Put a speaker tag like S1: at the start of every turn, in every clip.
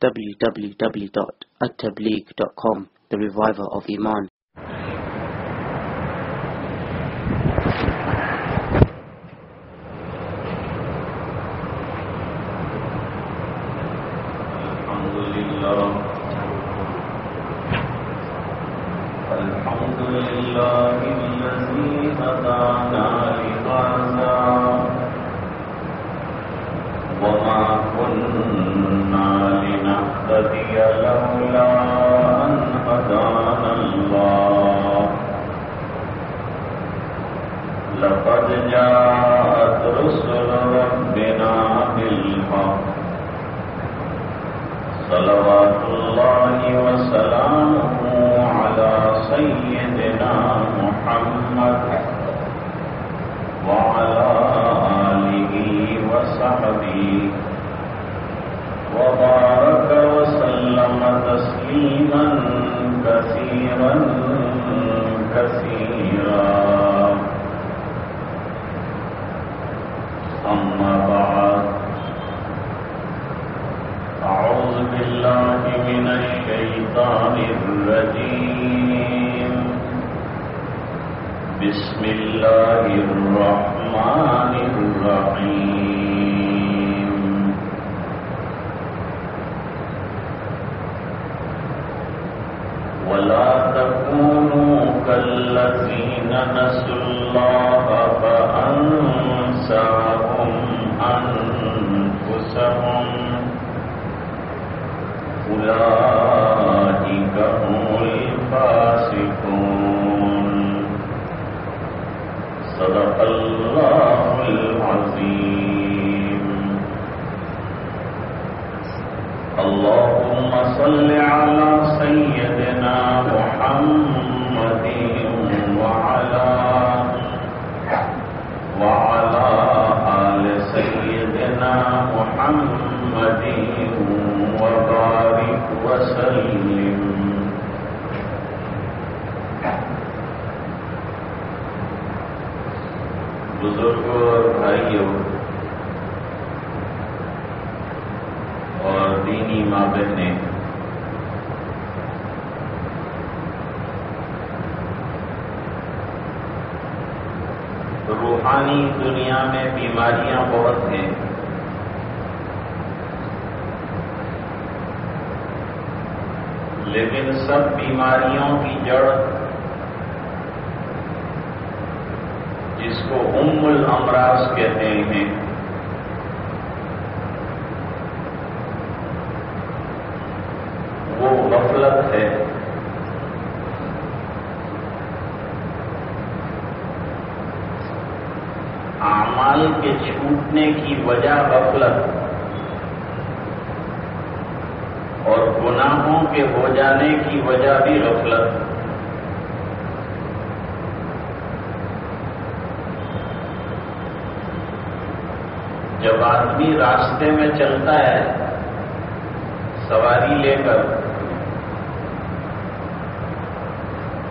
S1: www.attableek.com, the reviver of Iman.
S2: لقد جاءت رسل ربنا بالحق صلوات الله وسلامه على سيدنا محمد وعلى آله وصحبه وبارك وسلم تسليما كثيرا كثيرا. أما بعد، أعوذ بالله من الشيطان الرجيم. بسم الله الرحمن الرحيم. ولا تكونوا كالذين نسوا الله فأنساهم أنفسهم أولئك هم الفاسقون. صدق الله العظيم. اللهم صل على سيدنا محمد وعلى آل سيدنا محمد وبارك وسلم. بزرگوں اور بھائیوں اور دینی ماں بہنیں، روحانی دنیا میں بیماریاں بہت ہیں، لیکن سب بیماریوں کی جڑ، جس کو ام الامراض کہتے ہیں، وہ غفلت ہے. اعمال کے چھوٹنے کی وجہ غفلت اور گناہوں کے ہو جانے کی وجہ بھی غفلت. جب آدمی راستے میں چلتا ہے سواری لے کر،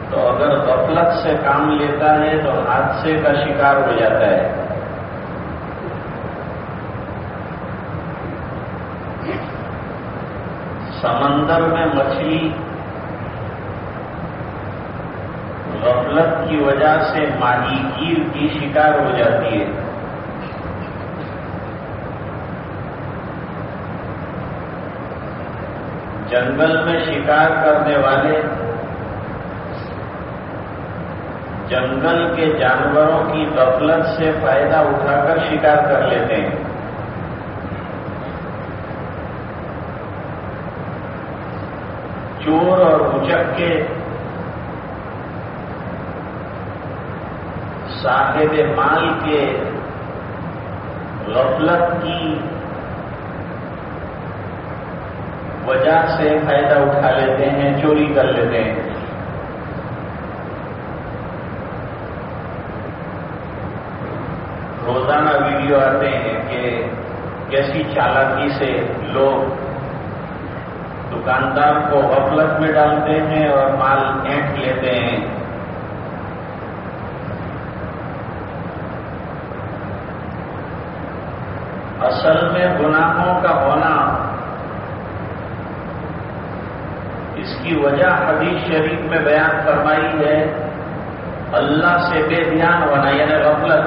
S2: تو اگر غفلت سے کام لیتا ہے تو حادثے کا شکار ہو جاتا ہے. سمندر میں مچھلی غفلت کی وجہ سے ماہی گیر کی شکار ہو جاتی ہے. جنگل میں شکار کرنے والے جنگل کے جانوروں کی غفلت سے فائدہ اٹھا کر شکار کر لیتے ہیں. چور اور اچکے صاحب مال کے غفلت کی وجہ سے فائدہ اٹھا لیتے ہیں، چوری کر لیتے ہیں. روزانہ ویڈیو آتے ہیں کہ کیسی چالاکی سے لوگ دکاندار کو غفلت میں ڈالتے ہیں اور مال اینٹ لیتے ہیں. اصل میں گناہوں کا ہونا اس کی وجہ حدیث شریف میں بیان فرمائی ہے، اللہ سے بے دھیان ہونا یعنی غفلت۔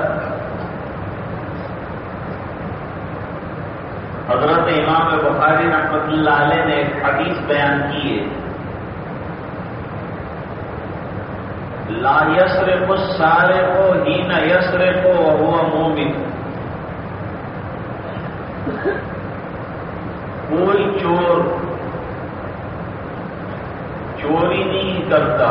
S2: حضرت امام بخاری رحمۃ اللہ علیہ نے ایک حدیث بیان کی ہے، لا یسرق السارق حین یسرق وهو مومن۔ کوئی چور چوری نہیں کرتا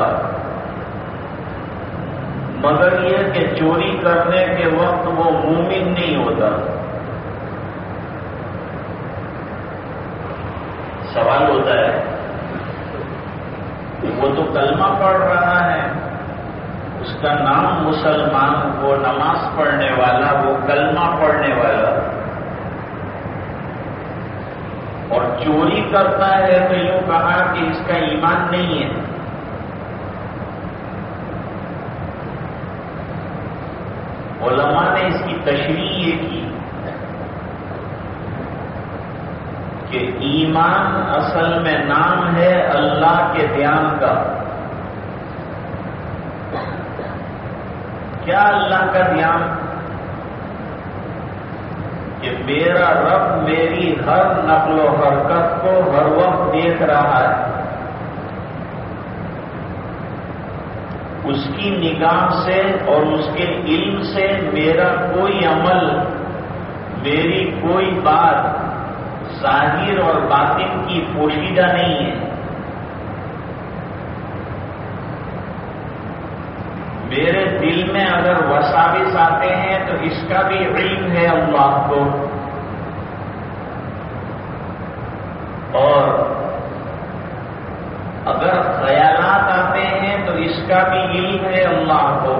S2: مگر یہ کہ چوری کرنے کے وقت وہ مومن نہیں ہوتا۔ سوال ہوتا ہے وہ تو کلمہ پڑھ رہا ہے، اس کا نام مسلمان، وہ نماز پڑھنے والا، وہ کلمہ پڑھنے والا، اور چوری کرتا ہے تو یوں کہا کہ اس کا ایمان نہیں ہے۔ علماء نے اس کی تشریح یہ کی کہ ایمان اصل میں نام ہے اللہ کے دھیان کا۔ کیا اللہ کا دھیان؟ کہ میرا رب میری ہر نقل و حرکت کو ہر وقت دیکھ رہا ہے، اس کی نگاہ سے اور اس کے علم سے میرا کوئی عمل، میری کوئی بات ظاہر اور باطن کی پوشیدہ نہیں ہے۔ میرے دل میں اگر وساوس آتے ہیں تو اس کا بھی علم ہے اللہ کو، اور اگر خیالات آتے ہیں تو اس کا بھی علم ہے اللہ کو۔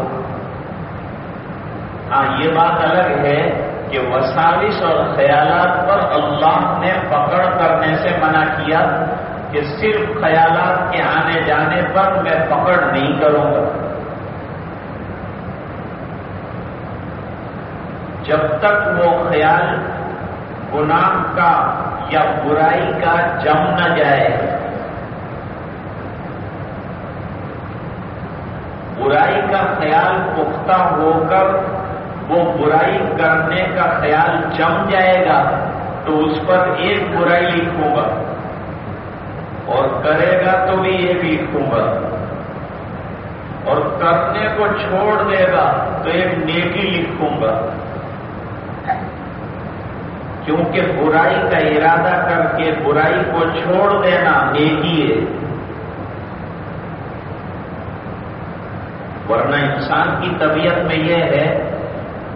S2: ہاں یہ بات الگ ہے کہ وساوس اور خیالات پر اللہ نے پکڑ کرنے سے منع کیا کہ صرف خیالات کے آنے جانے پر میں پکڑ نہیں کروں گا، جب تک وہ خیال گناہ کا یا برائی کا جم نہ جائے۔ برائی کا خیال پختہ ہو کر وہ برائی کرنے کا خیال جم جائے گا تو اس پر ایک برائی لکھوں گا، اور کرے گا تو بھی ایک لکھوں گا، اور کرنے کو چھوڑ دے گا تو ایک نیکی لکھوں گا، کیونکہ برائی کا ارادہ کر کے برائی کو چھوڑ دینا نیکی ہے۔ ورنہ انسان کی طبیعت میں یہ ہے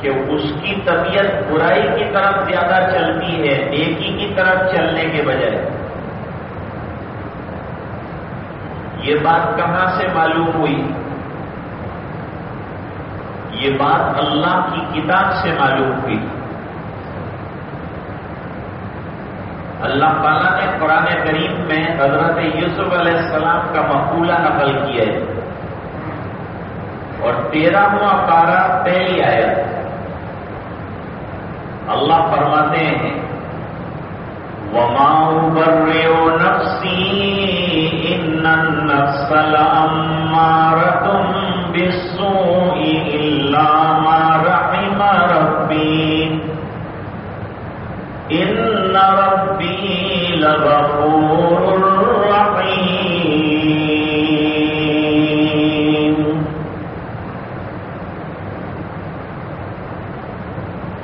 S2: کہ اس کی طبیعت برائی کی طرف زیادہ چلتی ہے نیکی کی طرف چلنے کے بجائے۔ یہ بات کہاں سے معلوم ہوئی؟ یہ بات اللہ کی کتاب سے معلوم ہوئی۔ اللہ تعالیٰ نے قرآن کریم میں حضرت یوسف علیہ السلام کا مقولہ نقل کیا ہے، اور 13واں پارہ پہلی آیت اللہ فرماتے ہیں وَمَا أُبَرِّئُ نَفْسِي إِنَّ النَّفْسَ لَأَمَّارَةٌ بِالسُّوءِ إِلَّا مَا رَحِمَ رَبِّي إِنَّ رَبِّي لَغَفُورٌ رَحِيمٌ۔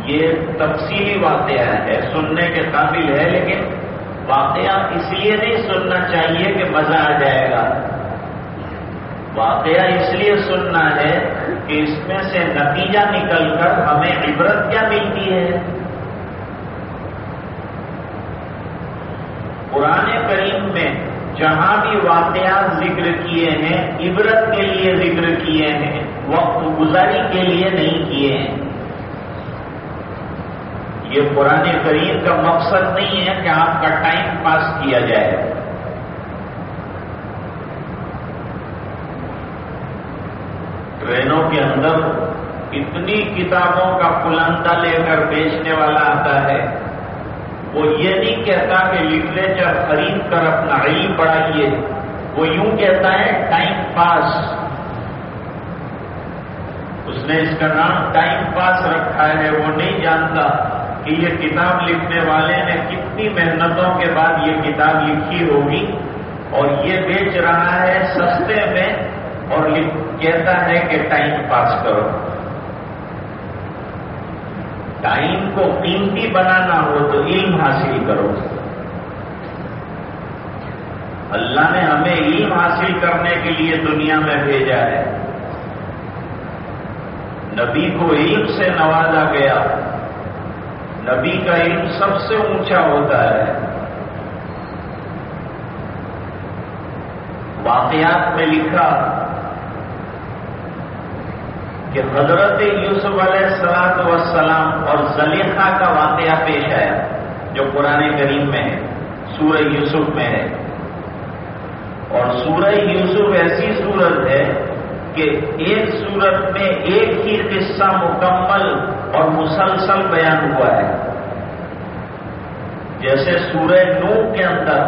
S2: یہ تفصیلی واقعہ ہے، سننے کے قابل ہے، لیکن واقعہ اس لیے نہیں سننا چاہیے کہ مزہ آ جائے گا۔ واقعہ اس لیے سننا ہے کہ اس میں سے نتیجہ نکل کر ہمیں عبرت کیا ملتی ہے۔ قرآن کریم میں جہاں بھی واقعات ذکر کیے ہیں عبرت کے لیے ذکر کیے ہیں، وقت گزاری کے لیے نہیں کیے ہیں۔ یہ قرآن کریم کا مقصد نہیں ہے کہ آپ کا ٹائم پاس کیا جائے۔ ٹرینوں کے اندر اتنی کتابوں کا پلندہ لے کر بیچنے والا آتا ہے، وہ یہ نہیں کہتا کہ لٹریچر خرید کر اپنا علم بڑھائیے، وہ یوں کہتا ہے ٹائم پاس. اس نے اس کا نام ٹائم پاس رکھا ہے. وہ نہیں جانتا کہ یہ کتاب لکھنے والے نے کتنی محنتوں کے بعد یہ کتاب لکھی ہوگی اور یہ بیچ رہا ہے سستے میں اور کہتا ہے کہ ٹائم پاس کرو. ٹائم کو قیمتی بنانا ہو تو علم حاصل کرو. اللہ نے ہمیں علم حاصل کرنے کے لیے دنیا میں بھیجا ہے. نبی کو علم سے نوازا گیا. نبی کا علم سب سے اونچا ہوتا ہے. واقعات میں لکھا کہ حضرت یوسف علیہ السلام اور زلیخا کا واقعہ پیش آیا جو قرآن کریم میں ہے, سورہ یوسف میں ہے. اور سورہ یوسف ایسی سورت ہے کہ ایک سورت میں ایک ہی قصہ مکمل اور مسلسل بیان ہوا ہے. جیسے سورہ نوح کے اندر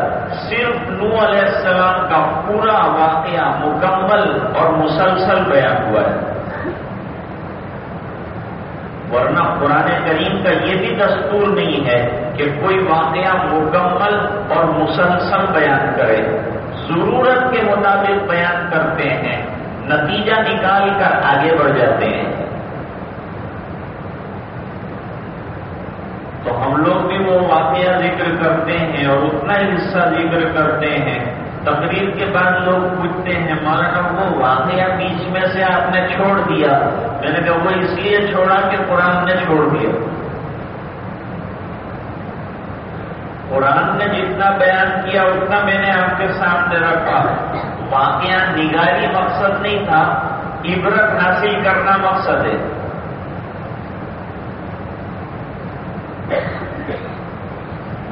S2: صرف نوح علیہ السلام کا پورا واقعہ مکمل اور مسلسل بیان ہوا ہے. ورنہ قرآن کریم کا یہ بھی دستور نہیں ہے کہ کوئی واقعہ مکمل اور مسلسل بیان کرے. ضرورت کے مطابق بیان کرتے ہیں, نتیجہ نکال کر آگے بڑھ جاتے ہیں. تو ہم لوگ بھی وہ واقعہ ذکر کرتے ہیں اور اتنا ہی حصہ ذکر کرتے ہیں. تقریر کے بعد لوگ پوچھتے ہیں مولانا وہ واقعہ بیچ میں سے آپ نے چھوڑ دیا. میں نے کہا وہ اس لیے چھوڑا کہ قرآن نے چھوڑ دیا. قرآن نے جتنا بیان کیا اتنا میں نے آپ کے سامنے رکھا. واقعہ نگاری مقصد نہیں تھا, عبرت حاصل کرنا مقصد ہے.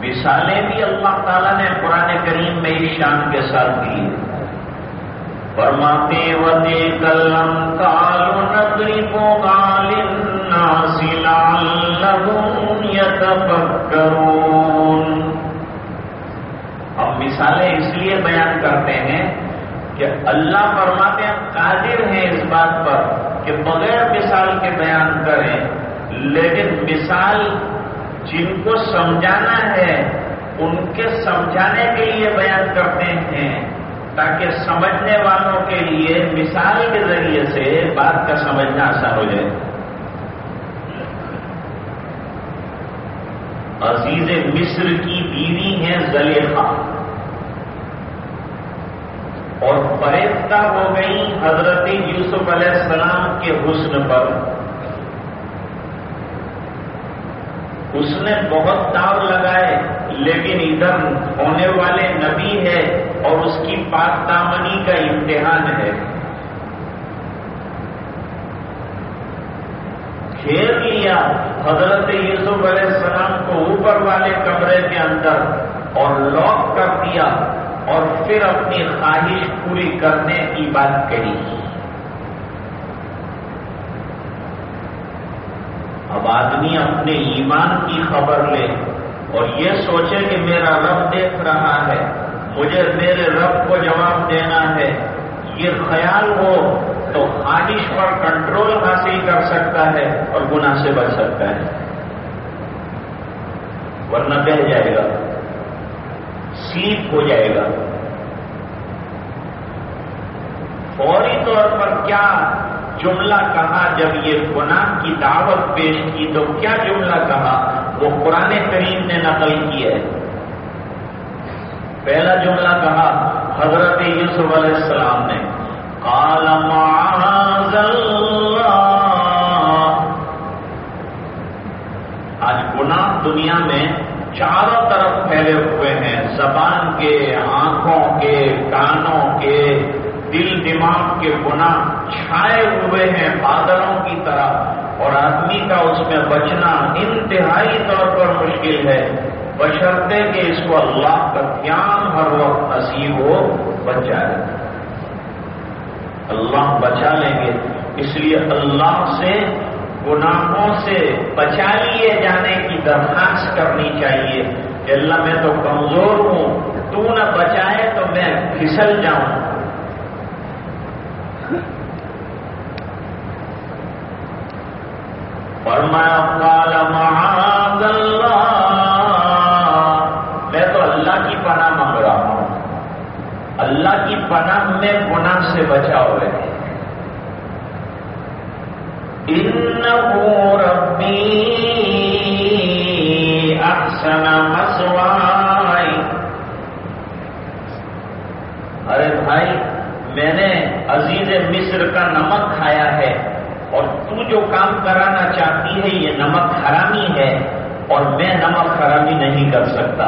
S2: مثالیں بھی اللہ تعالیٰ نے قرآن کریم میں اس شان کے ساتھ دی. فرماتے وَتِلْكَ نَضْرِبُهَا لِلنَّاسِ لَعَلَّهُمْ يَتَفَكَّرُونَ. ہم مثالیں اس لیے بیان کرتے ہیں کہ اللہ فرماتے ہیں قادر ہیں اس بات پر کہ بغیر مثال کے بیان کریں, لیکن مثال جن کو سمجھانا ہے ان کے سمجھانے کے لیے بیان کرتے ہیں تاکہ سمجھنے والوں کے لیے مثال کے ذریعے سے بات کا سمجھنا آسان ہو جائے. عزیز مصر کی بیوی ہیں زلیخا اور فریفتہ ہو گئی حضرت یوسف علیہ السلام کے حسن پر. اس نے بہت داؤ لگائے لیکن ادھر ہونے والے نبی ہے اور اس کی پاک دامنی کا امتحان ہے. گھیر لیا حضرت یوسف علیہ السلام کو اوپر والے کمرے کے اندر اور لاک کر دیا اور پھر اپنی خواہش پوری کرنے کی بات کہی. اب آدمی اپنے ایمان کی خبر لے اور یہ سوچے کہ میرا رب دیکھ رہا ہے, مجھے میرے رب کو جواب دینا ہے, یہ خیال ہو تو خواہش پر کنٹرول حاصل کر سکتا ہے اور گناہ سے بچ سکتا ہے, ورنہ بہہ جائے گا, سلیپ ہو جائے گا. فوری طور پر کیا جملہ کہا جب یہ گناہ کی دعوت پیش کی تو کیا جملہ کہا وہ قرآن کریم نے نقل کیا ہے. پہلا جملہ کہا حضرت یوسف علیہ السلام نے, قال معاذ اللہ. آج گناہ دنیا میں چاروں طرف پھیلے ہوئے ہیں, زبان کے, آنکھوں کے, کانوں کے, دل دماغ کے گناہ چھائے ہوئے ہیں بادلوں کی طرح اور آدمی کا اس میں بچنا انتہائی طور پر مشکل ہے بشرطے کہ اس کو اللہ کا دھیان ہر وقت نصیب ہو, بچ جائے. اللہ بچا لیں گے, اس لیے اللہ سے گناہوں سے بچا لیے جانے کی درخواست کرنی چاہیے کہ اللہ میں تو کمزور ہوں, تو نہ بچائے تو میں پھسل جاؤں. فرمایا قال معاذ اللہ، میں تو اللہ کی پناہ مانگ رہا ہوں، اللہ کی پناہ میں گناہ سے بچاؤ رہے. انہ ربی احسن مثوائی. ارے بھائی، میں نے عزیز مصر کا نمک کھایا ہے، اور تو جو کام کرانا چاہتی ہے یہ نمک حرامی ہے، اور میں نمک حرامی نہیں کر سکتا.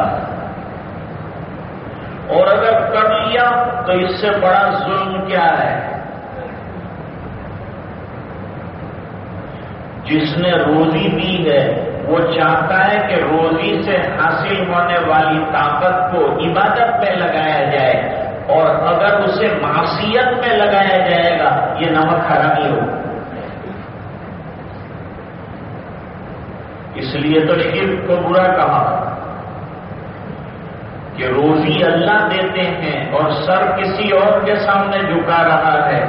S2: اور اگر کر لیا تو اس سے بڑا ظلم کیا ہے؟ جس نے روزی دی ہے وہ چاہتا ہے کہ روزی سے حاصل ہونے والی طاقت کو عبادت میں لگایا جائے، اور اگر اسے معصیت میں لگایا جائے گا یہ نمک حرامی ہو. اس لیے تو شرک کو برا کہا کہ روزی اللہ دیتے ہیں اور سر کسی اور کے سامنے جھکا رہا ہے،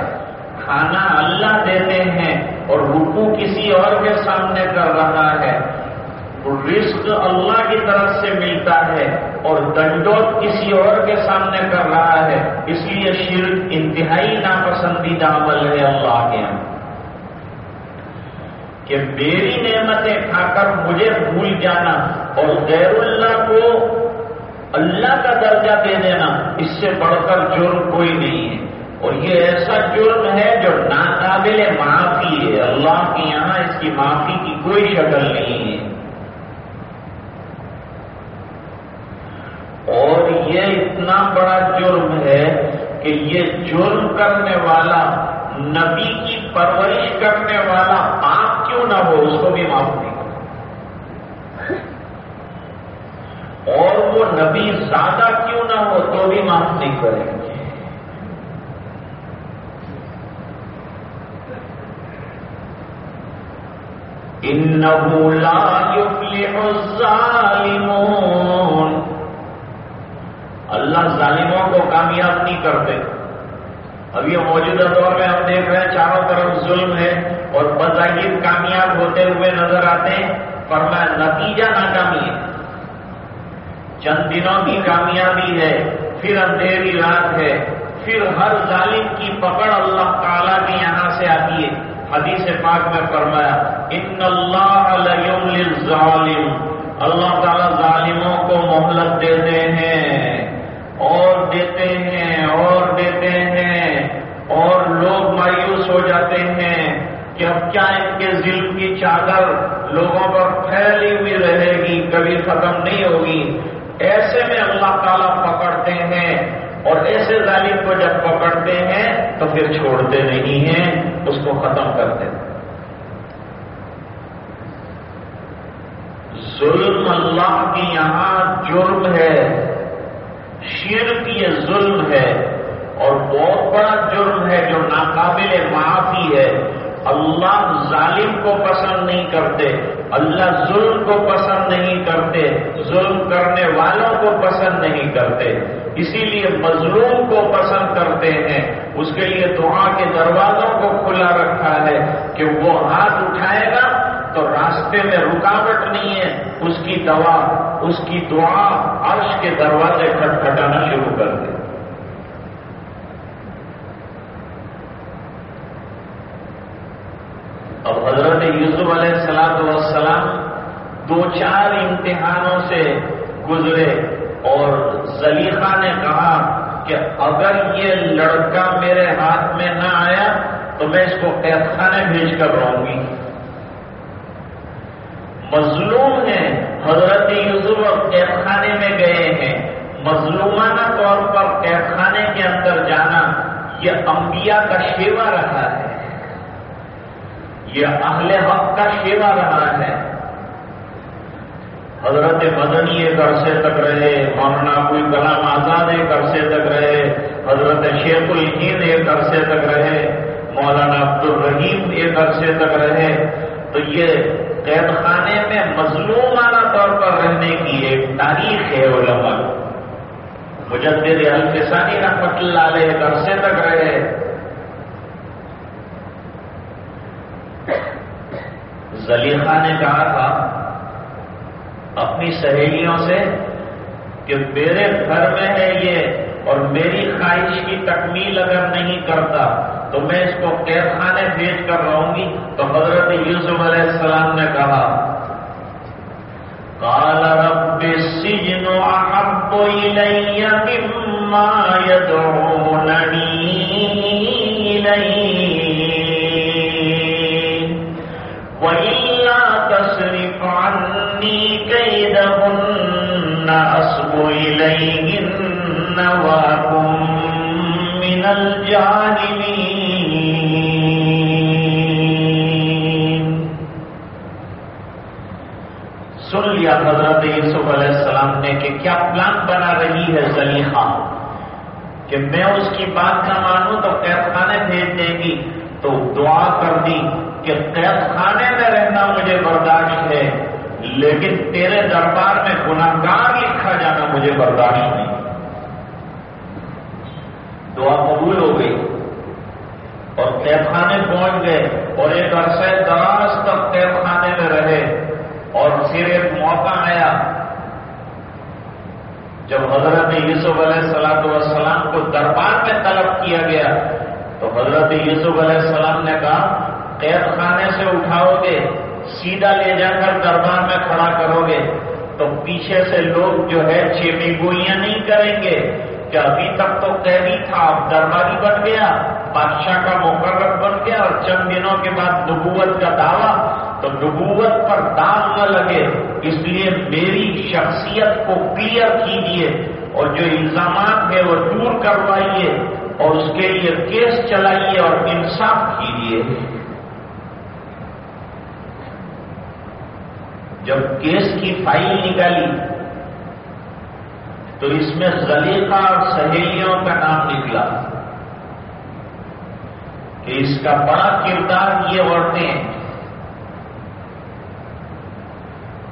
S2: کھانا اللہ دیتے ہیں اور رکوع کسی اور کے سامنے کر رہا ہے، رزق اللہ کی طرف سے ملتا ہے اور دنڈوت کسی اور کے سامنے کر رہا ہے. اس لیے شرک انتہائی ناپسندیدہ عمل ہے اللہ کے یہاں، کہ میری نعمتیں کھا کر مجھے بھول جانا اور غیر اللہ کو اللہ کا درجہ دے دینا، اس سے بڑھ کر جرم کوئی نہیں ہے. اور یہ ایسا جرم ہے جو ناقابل معافی ہے، اللہ کے یہاں اس کی معافی کی کوئی شکل نہیں ہے. اور یہ اتنا بڑا جرم ہے کہ یہ جرم کرنے والا نبی کی پرورش کرنے والا آپ کیوں نہ ہو اس کو بھی معاف نہیں کرے، اور وہ نبی زیادہ کیوں نہ ہو تو بھی معاف نہیں کرے. انہ لا یفلح الظالمون، اللہ ظالموں کو کامیاب نہیں کرتے. اب یہ موجودہ دور میں ہم دیکھ رہے ہیں چاروں طرف ظلم ہے اور بظاہر کامیاب ہوتے ہوئے نظر آتے ہیں، فرمایا نتیجہ ناکامی ہے. چند دنوں کی کامیابی ہے، پھر اندھیری رات ہے، پھر ہر ظالم کی پکڑ اللہ تعالیٰ کے یہاں سے آتی ہے. حدیث پاک میں فرمایا ان اللہ لیملی الظالم، اللہ تعالیٰ ظالموں کو مہلت دیتے ہیں اور دیتے ہیں اور دیتے ہیں، اور لوگ مایوس ہو جاتے ہیں کہ اب کیا ان کے ظلم کی چادر لوگوں پر پھیلی ہوئی رہے گی، کبھی ختم نہیں ہوگی. ایسے میں اللہ تعالیٰ پکڑتے ہیں، اور ایسے ظالم کو جب پکڑتے ہیں تو پھر چھوڑتے نہیں ہیں، اس کو ختم کرتے ہیں. ظلم اللہ کی یہاں جرم ہے، شرک یہ ظلم ہے اور بہت بڑا جرم ہے جو ناقابل معافی ہے. اللہ ظالم کو پسند نہیں کرتے، اللہ ظلم کو پسند نہیں کرتے، ظلم کرنے والوں کو پسند نہیں کرتے. اسی لیے مظلوم کو پسند کرتے ہیں، اس کے لیے دعا کے دروازوں کو کھلا رکھا ہے کہ وہ ہاتھ اٹھائے گا تو راستے میں رکاوٹ نہیں ہے، اس کی دوا، اس کی دعا عرش کے دروازے کھٹکھٹانا شروع کر دے. اب حضرت یوسف علیہ السلام 2-4 امتحانوں سے گزرے، اور زلیخا نے کہا کہ اگر یہ لڑکا میرے ہاتھ میں نہ آیا تو میں اس کو قید خانے بھیج کر رہوں گی. مظلوم ہیں، حضرت یوسف قید خانے میں گئے ہیں. مظلومانہ طور پر قید خانے کے اندر جانا یہ انبیاء کا شیوا رہا ہے، یہ اہل حق کا شیوا رہا ہے. حضرت مدنی ایک عرصے تک رہے، مولانا ابوال کلام آزاد ایک عرصے تک رہے، حضرت شیخ الہند ایک عرصے تک رہے، مولانا عبدالرحیم ایک عرصے تک رہے. تو یہ قید خانے میں مظلومانہ طور پر رہنے کی ایک تاریخ ہے علماء. مجدد الفسانی رحمت اللہ علیہ عرصے تک رہے. زلیخا نے کہا تھا اپنی سہیلیوں سے کہ میرے گھر میں ہے یہ اور میری خواہش کی تکمیل اگر نہیں کرتا تو میں اس کو قید خانے بھیج کر رہوں گی. تو حضرت یوسف علیہ السلام نے کہا قال رب السجن احب الی مما یدعوننی الیہ وَإِلَّا تَصْرِفْ عَنِّي كَيْدَهُنَّ أَصْبُ إِلَيْهِنَّ وَأَكُن مِّنَ الْجَاهِلِينَ. سن لیا حضرت یوسف علیہ السلام نے کہ کیا پلان بنا رہی ہے زلیخا کہ میں اس کی بات نہ مانوں تو قید خانے بھیج دے گی. تو دعا کر دی کہ قید خانے میں رہنا مجھے برداشت ہے لیکن تیرے دربار میں گناہگار لکھا جانا مجھے برداشت نہیں. دعا قبول ہو گئی اور قید خانے پہنچ گئے اور ایک عرصہ دراز تک قید خانے میں رہے. اور پھر ایک موقع آیا جب حضرت یوسف علیہ السلام کو دربار میں طلب کیا گیا تو حضرت یوسف علیہ السلام نے کہا قید خانے سے اٹھاؤ گے سیدھا لے جا کر دربار میں کھڑا کرو گے تو پیچھے سے لوگ جو ہے چیمی گوئیاں نہیں کریں گے کہ ابھی تک تو قیدی تھا اب درباری بن گیا بادشاہ کا مقرر بن گیا اور چند دنوں کے بعد نبوت کا دعویٰ. تو نبوت پر داغ نہ لگے اس لیے میری شخصیت کو کلیئر کیجیے اور جو الزامات ہیں وہ دور کروائیے اور اس کے لیے کیس چلائیے اور انصاف کیجیے. جب کیس کی فائل نکالی تو اس میں زلیخا اور سہیلیوں کا نام نکلا کہ اس کا بڑا کردار یہ عورتیں.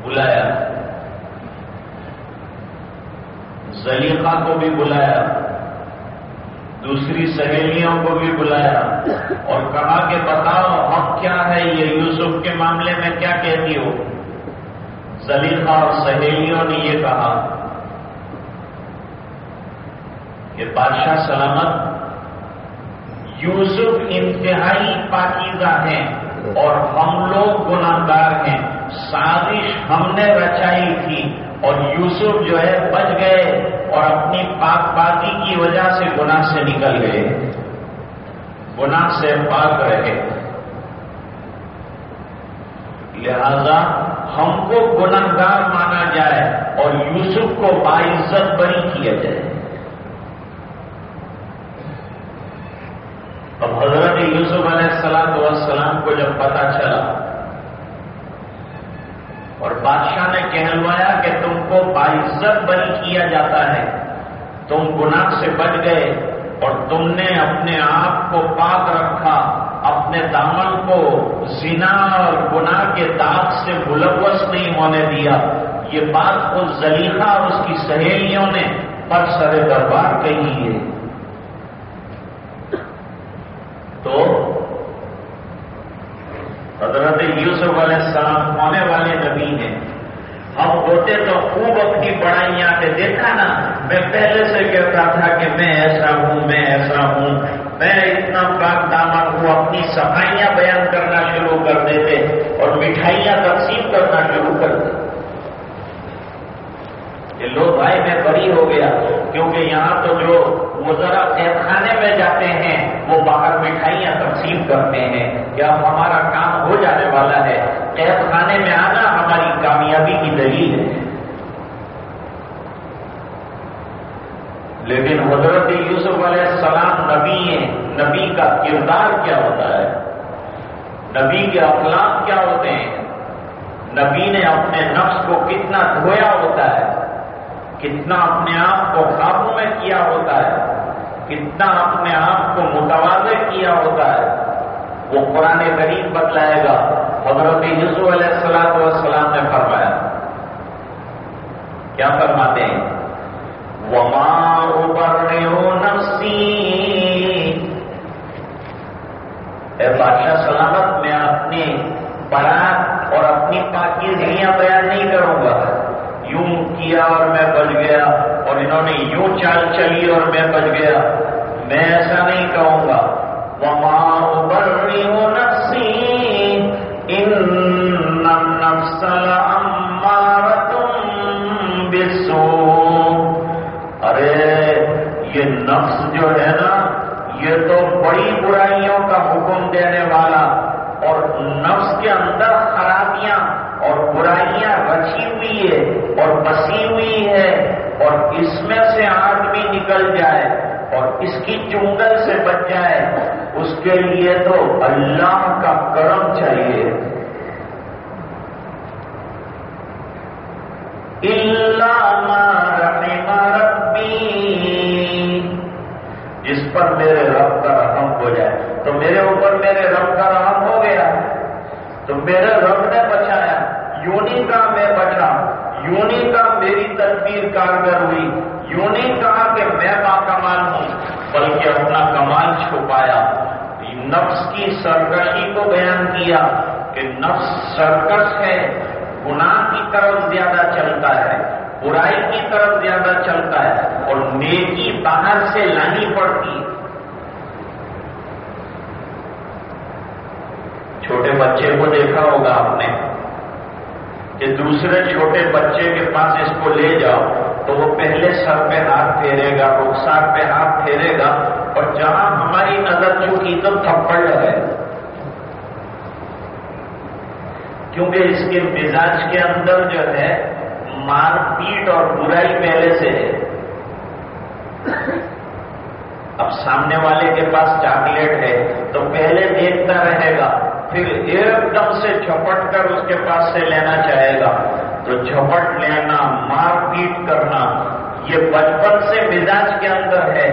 S2: بلایا زلیخا کو بھی بلایا دوسری سہیلیوں کو بھی بلایا اور کہا کہ بتاؤ حق کیا ہے یہ یوسف کے معاملے میں کیا کہتی ہو. زلیخا اور سہیلیوں نے یہ کہا کہ بادشاہ سلامت یوسف انتہائی پاکیزہ ہیں اور ہم لوگ گناہگار ہیں. سازش ہم نے رچائی تھی اور یوسف جو ہے بچ گئے اور اپنی پاک بازی کی وجہ سے گناہ سے نکل گئے گناہ سے پاک رہے. لہذا ہم کو گناہگار مانا جائے اور یوسف کو باعزت بری کیا جائے. اب حضرت یوسف علیہ السلام کو جب پتا چلا اور بادشاہ نے کہلوایا کہ تم کو باعزت بری کیا جاتا ہے تم گناہ سے بچ گئے اور تم نے اپنے آپ کو پاک رکھا اپنے دامن کو زنا اور گناہ کے داغ سے ملوث نہیں ہونے دیا. یہ بات خود زلیخا اور اس کی سہیلیوں نے پر سر دربار کہی ہے. تو حضرت یوسف علیہ السلام ہونے والے نبی ہیں. ہم ہوتے تو خوب اپنی بڑائیاں کے دیکھا نا میں پہلے سے کہتا تھا کہ میں ایسا ہوں میں ایسا ہوں میں اتنا پاک دامن ہوں. اپنی صفائیاں بیان کرنا شروع کر دیتے اور مٹھائیاں تقسیم کرنا شروع کر دیتے کہ لو بھائی میں بری ہو گیا. کیونکہ یہاں تو جو وہ ذرا قید خانے میں جاتے ہیں وہ باہر مٹھائیاں تقسیم کرتے ہیں کہ اب ہمارا کام ہو جانے والا ہے. قید خانے میں آنا ہماری کامیابی کی دلیل ہے. لیکن حضرت یوسف علیہ السلام نبی ہیں. نبی کا کردار کیا ہوتا ہے نبی کے اخلاق کیا ہوتے ہیں نبی نے اپنے نفس کو کتنا دھویا ہوتا ہے کتنا اپنے آپ کو قابو میں کیا ہوتا ہے کتنا اپنے آپ کو متواضع کیا ہوتا ہے وہ قرآن کریم بتلائے گا. حضرت یوسف علیہ السلام نے فرمایا کیا فرماتے ہیں وما ابرئ نفسی، اے بادشاہ سلامت، میں اپنی برات اور اپنی پاکیزگیاں بیان نہیں کروں گا، یوں کیا اور میں بچ گیا، اور انہوں نے یوں چال چلی اور میں بچ گیا، میں ایسا نہیں کہوں گا۔ وما ابرئ نفسی ان النفس لامارۃ بالسوء، ارے یہ نفس جو ہے نا، یہ تو بڑی برائیوں کا حکم دینے والا، اور نفس کے اندر خرابیاں اور برائیاں رچی ہوئی ہے اور بسی ہوئی ہے، اور اس میں سے آدمی نکل جائے اور اس کی چنگل سے بچ جائے، اس کے لیے تو اللہ کا کرم چاہیے۔ الا ما رحم ربی، جس پر میرے رب کا رحم ہو جائے، تو میرے اوپر میرے رب کا رحم ہو گیا، تو میرے رب نے بچایا، یوں نہیں کہا میں بچا، یوں نہیں کہا میری تدبیر کارگر ہوئی، یوں نہیں کہا کہ میں باکمال ہوں، بلکہ اپنا کمال چھپایا، نفس کی سرکشی کو بیان کیا کہ نفس سرکش ہے، گناہ کی طرف زیادہ چلتا ہے، برائی کی طرف زیادہ چلتا ہے، اور نیکی باہر سے لانی پڑتی ہے۔ چھوٹے بچے کو دیکھا ہوگا آپ نے کہ دوسرے چھوٹے بچے کے پاس اس کو لے جاؤ تو وہ پہلے سر پہ ہاتھ پھیرے گا، رخسار پہ ہاتھ پھیرے گا، اور جہاں ہماری نظر چکی تو تھپڑ لگے، کیونکہ اس کے مزاج کے اندر جو ہے مار پیٹ اور برائی پہلے سے ہے۔ اب سامنے والے کے پاس چاکلیٹ ہے تو پہلے دیکھتا رہے گا، پھر ایک دم سے جھپٹ کر اس کے پاس سے لینا چاہے گا، تو جھپٹ لینا، مار پیٹ کرنا، یہ بچپن سے مزاج کے اندر ہے۔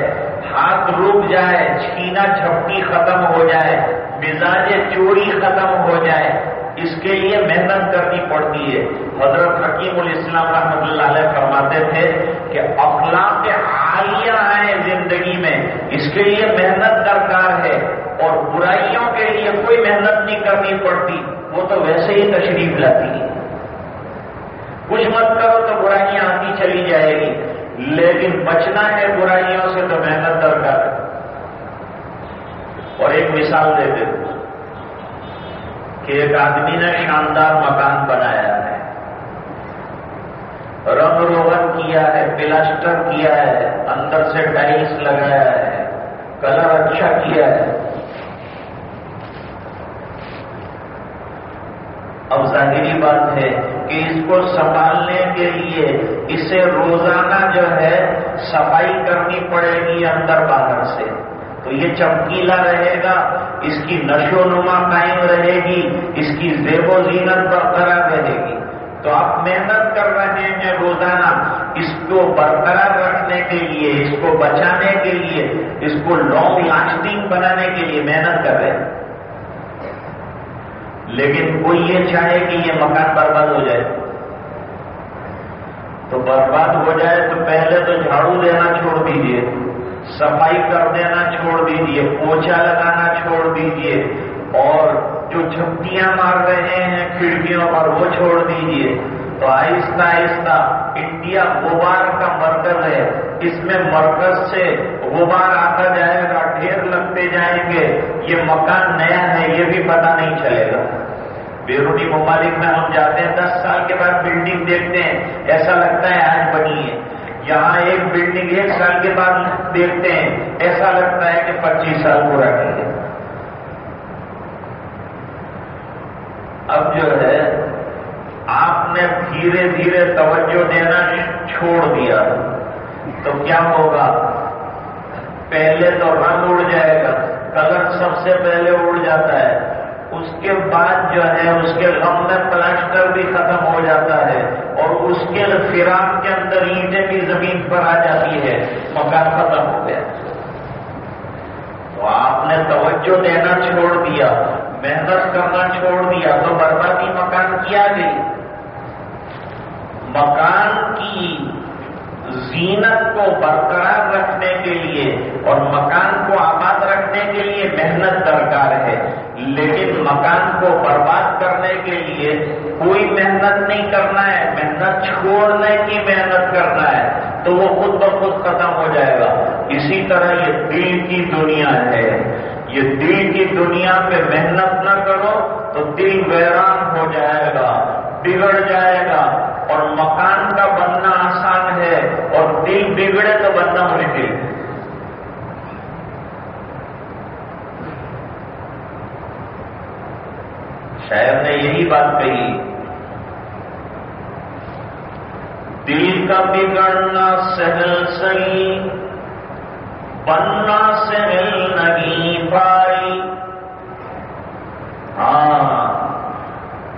S2: ہاتھ رک جائے، چھینا جھپٹی ختم ہو جائے، مزاج چوری ختم ہو جائے، اس کے لیے محنت کرنی پڑتی ہے۔ حضرت حکیم الاسلام رحمۃ اللہ علیہ فرماتے تھے کہ اخلاق عالیہ آئے زندگی میں، اس کے لیے محنت درکار ہے، اور برائیوں کے لیے کوئی محنت نہیں کرنی پڑتی، وہ تو ویسے ہی تشریف لاتی ہے۔ کچھ مت کرو تو برائیاں آتی چلی جائے گی، لیکن بچنا ہے برائیوں سے تو محنت درکار ہے۔ اور ایک مثال دیتے ہیں کہ ایک آدمی نے شاندار مکان بنایا ہے، رنگ روغن کیا ہے، پلاسٹر کیا ہے، اندر سے ٹائلس لگایا ہے، کلر اچھا کیا ہے۔ اب ظاہری بات ہے کہ اس کو سنبھالنے کے لیے اسے روزانہ جو ہے صفائی کرنی پڑے گی اندر باہر سے، تو یہ چمکیلا رہے گا، اس کی نشو و نما قائم رہے گی، اس کی زیب و زینت برقرار رہے گی۔ تو آپ محنت کر رہے ہیں روزانہ اس کو برقرار رکھنے کے لیے، اس کو بچانے کے لیے، اس کو لانگ لاسٹنگ بنانے کے لیے محنت کر رہے ہیں، لیکن کوئی یہ چاہے کہ یہ مکان برباد ہو جائے، تو برباد ہو جائے تو پہلے تو جھاڑو دینا چھوڑ دیجیے، صفائی کر دینا چھوڑ دیجیے، پوچھا لگانا چھوڑ دیجیے، اور جو جھپٹیاں مار رہے ہیں کھڑکیوں پر وہ چھوڑ دیجیے۔ تو آہستہ آہستہ انڈیا غبار کا مرکز ہے، اس میں مرکز سے غبار آتا جائے گا، ڈھیر لگتے جائیں گے، یہ مکان نیا ہے یہ بھی پتہ نہیں چلے گا۔ بیرونی ممالک میں ہم جاتے ہیں، 10 سال کے بعد بلڈنگ دیکھتے ہیں، ایسا لگتا ہے آج بنی ہے۔ یہاں ایک بلڈنگ 1 سال کے بعد دیکھتے ہیں، ایسا لگتا ہے کہ 25 سال پرانی ہے۔ اب جو ہے آپ نے دھیرے دھیرے توجہ دینا چھوڑ دیا تو کیا ہوگا؟ پہلے تو رنگ اڑ جائے گا، کلر سب سے پہلے اڑ جاتا ہے، اس کے بعد جو ہے اس کے غم میں پلاسٹر بھی ختم ہو جاتا ہے، اور اس کے فراق کے اندر اینٹیں بھی زمین پر آ جاتی ہے، مکان ختم ہو گیا۔ تو آپ نے توجہ دینا چھوڑ دیا، محنت کرنا چھوڑ دیا، تو بربادی مکان کی آ گئی۔ مکان کی زینت کو برقرار رکھنے کے لیے اور مکان کو آباد رکھنے کے لیے محنت درکار ہے، لیکن مکان کو برباد کرنے کے لیے کوئی محنت نہیں کرنا ہے، محنت چھوڑنے کی محنت کرنا ہے، تو وہ خود بخود ختم ہو جائے گا۔ اسی طرح یہ دل کی دنیا ہے، یہ دل کی دنیا پہ محنت نہ کرو تو دل ویران ہو جائے گا، بگڑ جائے گا، اور مکان کا بننا آسان ہے اور دل بگڑے تو بننا مشکل ہے۔ شاعر نے یہی بات کہی، دل کا بگڑنا سہل سہی، بننا سہل نہیں پائی۔ ہاں،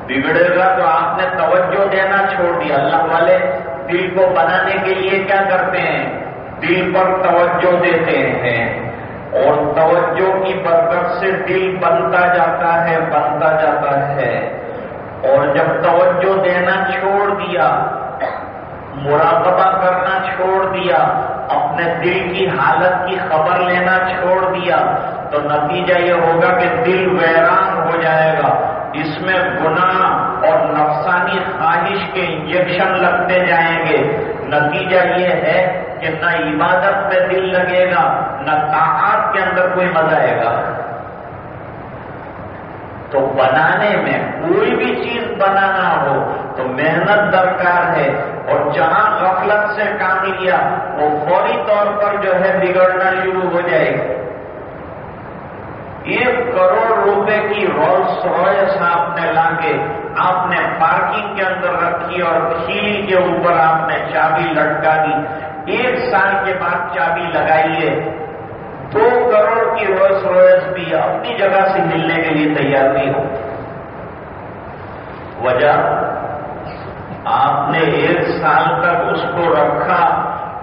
S2: بگڑے گا تو آپ نے توجہ دینا چھوڑ دیا۔ اللہ والے دل کو بنانے کے لیے کیا کرتے ہیں؟ دل پر توجہ دیتے ہیں، اور توجہ کی برکت سے دل بنتا جاتا ہے، بنتا جاتا ہے۔ اور جب توجہ دینا چھوڑ دیا، مراقبہ کرنا چھوڑ دیا، اپنے دل کی حالت کی خبر لینا چھوڑ دیا، تو نتیجہ یہ ہوگا کہ دل ویران ہو جائے گا، اس میں گناہ اور نفسانی خواہش کے انجیکشن لگتے جائیں گے۔ نتیجہ یہ ہے کہ نہ عبادت پہ دل لگے گا، نہ طاعات کے اندر کوئی مزہ آئے گا۔ تو بنانے میں کوئی بھی چیز بنانا ہو تو محنت درکار ہے، اور جہاں غفلت سے کام لیا وہ فوری طور پر جو ہے بگڑنا شروع ہو جائے گی۔ 1 کروڑ روپے کی رولس رائس آپ نے لا کے آپ نے پارکنگ کے اندر رکھی اور کھیل کے اوپر آپ نے چابی لٹکا دی، 1 سال کے بعد چابی لگائیے، 2 کروڑ کی رولس رائس بھی اپنی جگہ سے ملنے کے لیے تیار نہیں ہو۔ وجہ آپ نے 1 سال تک اس کو رکھا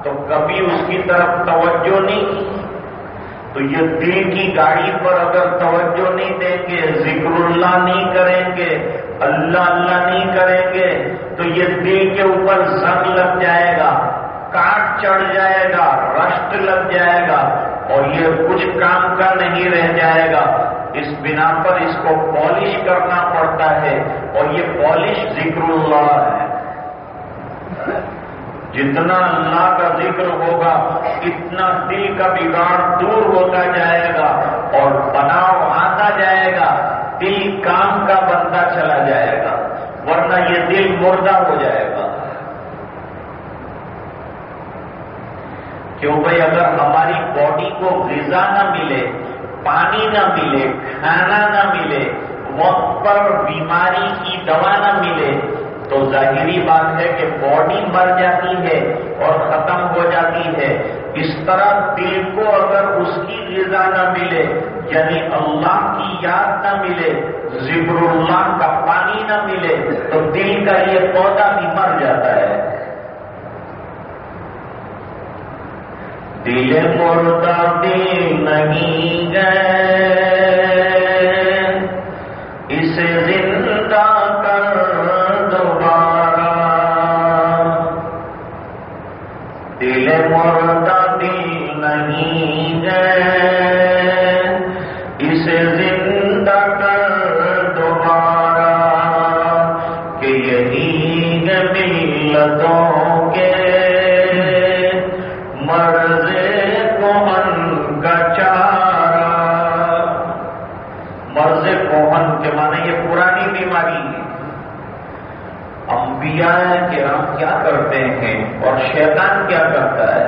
S2: تو کبھی اس کی طرف توجہ نہیں کی۔ تو یہ دل کی گاڑی پر اگر توجہ نہیں دیں گے، ذکر اللہ نہیں کریں گے، اللہ اللہ نہیں کریں گے، تو یہ دل کے اوپر زنگ لگ جائے گا، کاٹ چڑھ جائے گا، رشت لگ جائے گا، اور یہ کچھ کام کا نہیں رہ جائے گا۔ اس بنا پر اس کو پالش کرنا پڑتا ہے، اور یہ پالش ذکر اللہ ہے۔ جتنا اللہ کا ذکر ہوگا اتنا دل کا بگاڑ دور ہوتا جائے گا اور بناؤ آتا جائے گا، دل کام کا بنتا چلا جائے گا، ورنہ یہ دل مردہ ہو جائے گا۔ کیوں بھائی؟ اگر ہماری باڈی کو غذا نہ ملے، پانی نہ ملے، کھانا نہ ملے، وقت پر بیماری کی دوا نہ ملے، تو ظاہری بات ہے کہ باڈی مر جاتی ہے اور ختم ہو جاتی ہے۔ اس طرح دل کو اگر اس کی غذا نہ ملے، یعنی اللہ کی یاد نہ ملے، ذکر اللہ کا پانی نہ ملے، تو دل کا یہ پودا بھی مر جاتا ہے۔ دل مردہ دل نہیں گئے، اسے زندہ کر دوبارہ۔ دل مردہ دل نہیں گئے، اسے زندہ کر دوبارہ، کہ یہی ہے ملتوں کے مرض کوہن کا چارہ۔ مرض کوہن کے معنی یہ پرانی بیماری ہے۔ انبیاء کرام کیا کرتے ہیں اور شیطان کیا کرتا ہے؟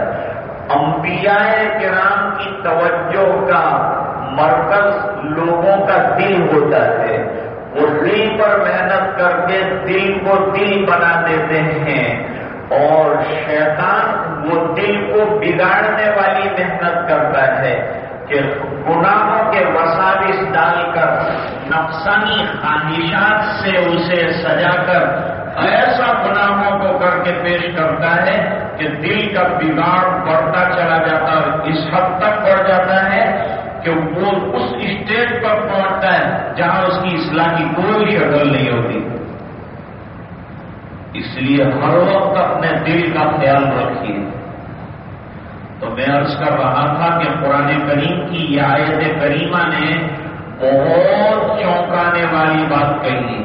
S2: انبیاء کرام کی توجہ کا مرکز لوگوں کا دل ہوتا ہے، وہ دل پر محنت کر کے دل کو دل بنا دیتے ہیں، اور شیطان وہ دل کو بگاڑنے والی محنت کرتا ہے کہ گناہوں کے وساوس ڈال کر نفسانی خواہشات سے اسے سجا کر ایسا گناہوں کو کر کے پیش کرتا ہے کہ دل کا بگاڑ بڑھتا چلا جاتا ہے، اس حد تک بڑھ جاتا ہے کہ وہ اس اسٹیج پر پہنچتا ہے جہاں اس کی اصلاح کی کوئی شکل نہیں ہوتی۔ اس لیے ہر وقت اپنے دل کا خیال رکھیے، میں عرض کر رہا تھا کہ قرآن کریم کی یہ آیت کریمہ نے بہت چونکانے والی بات کہی.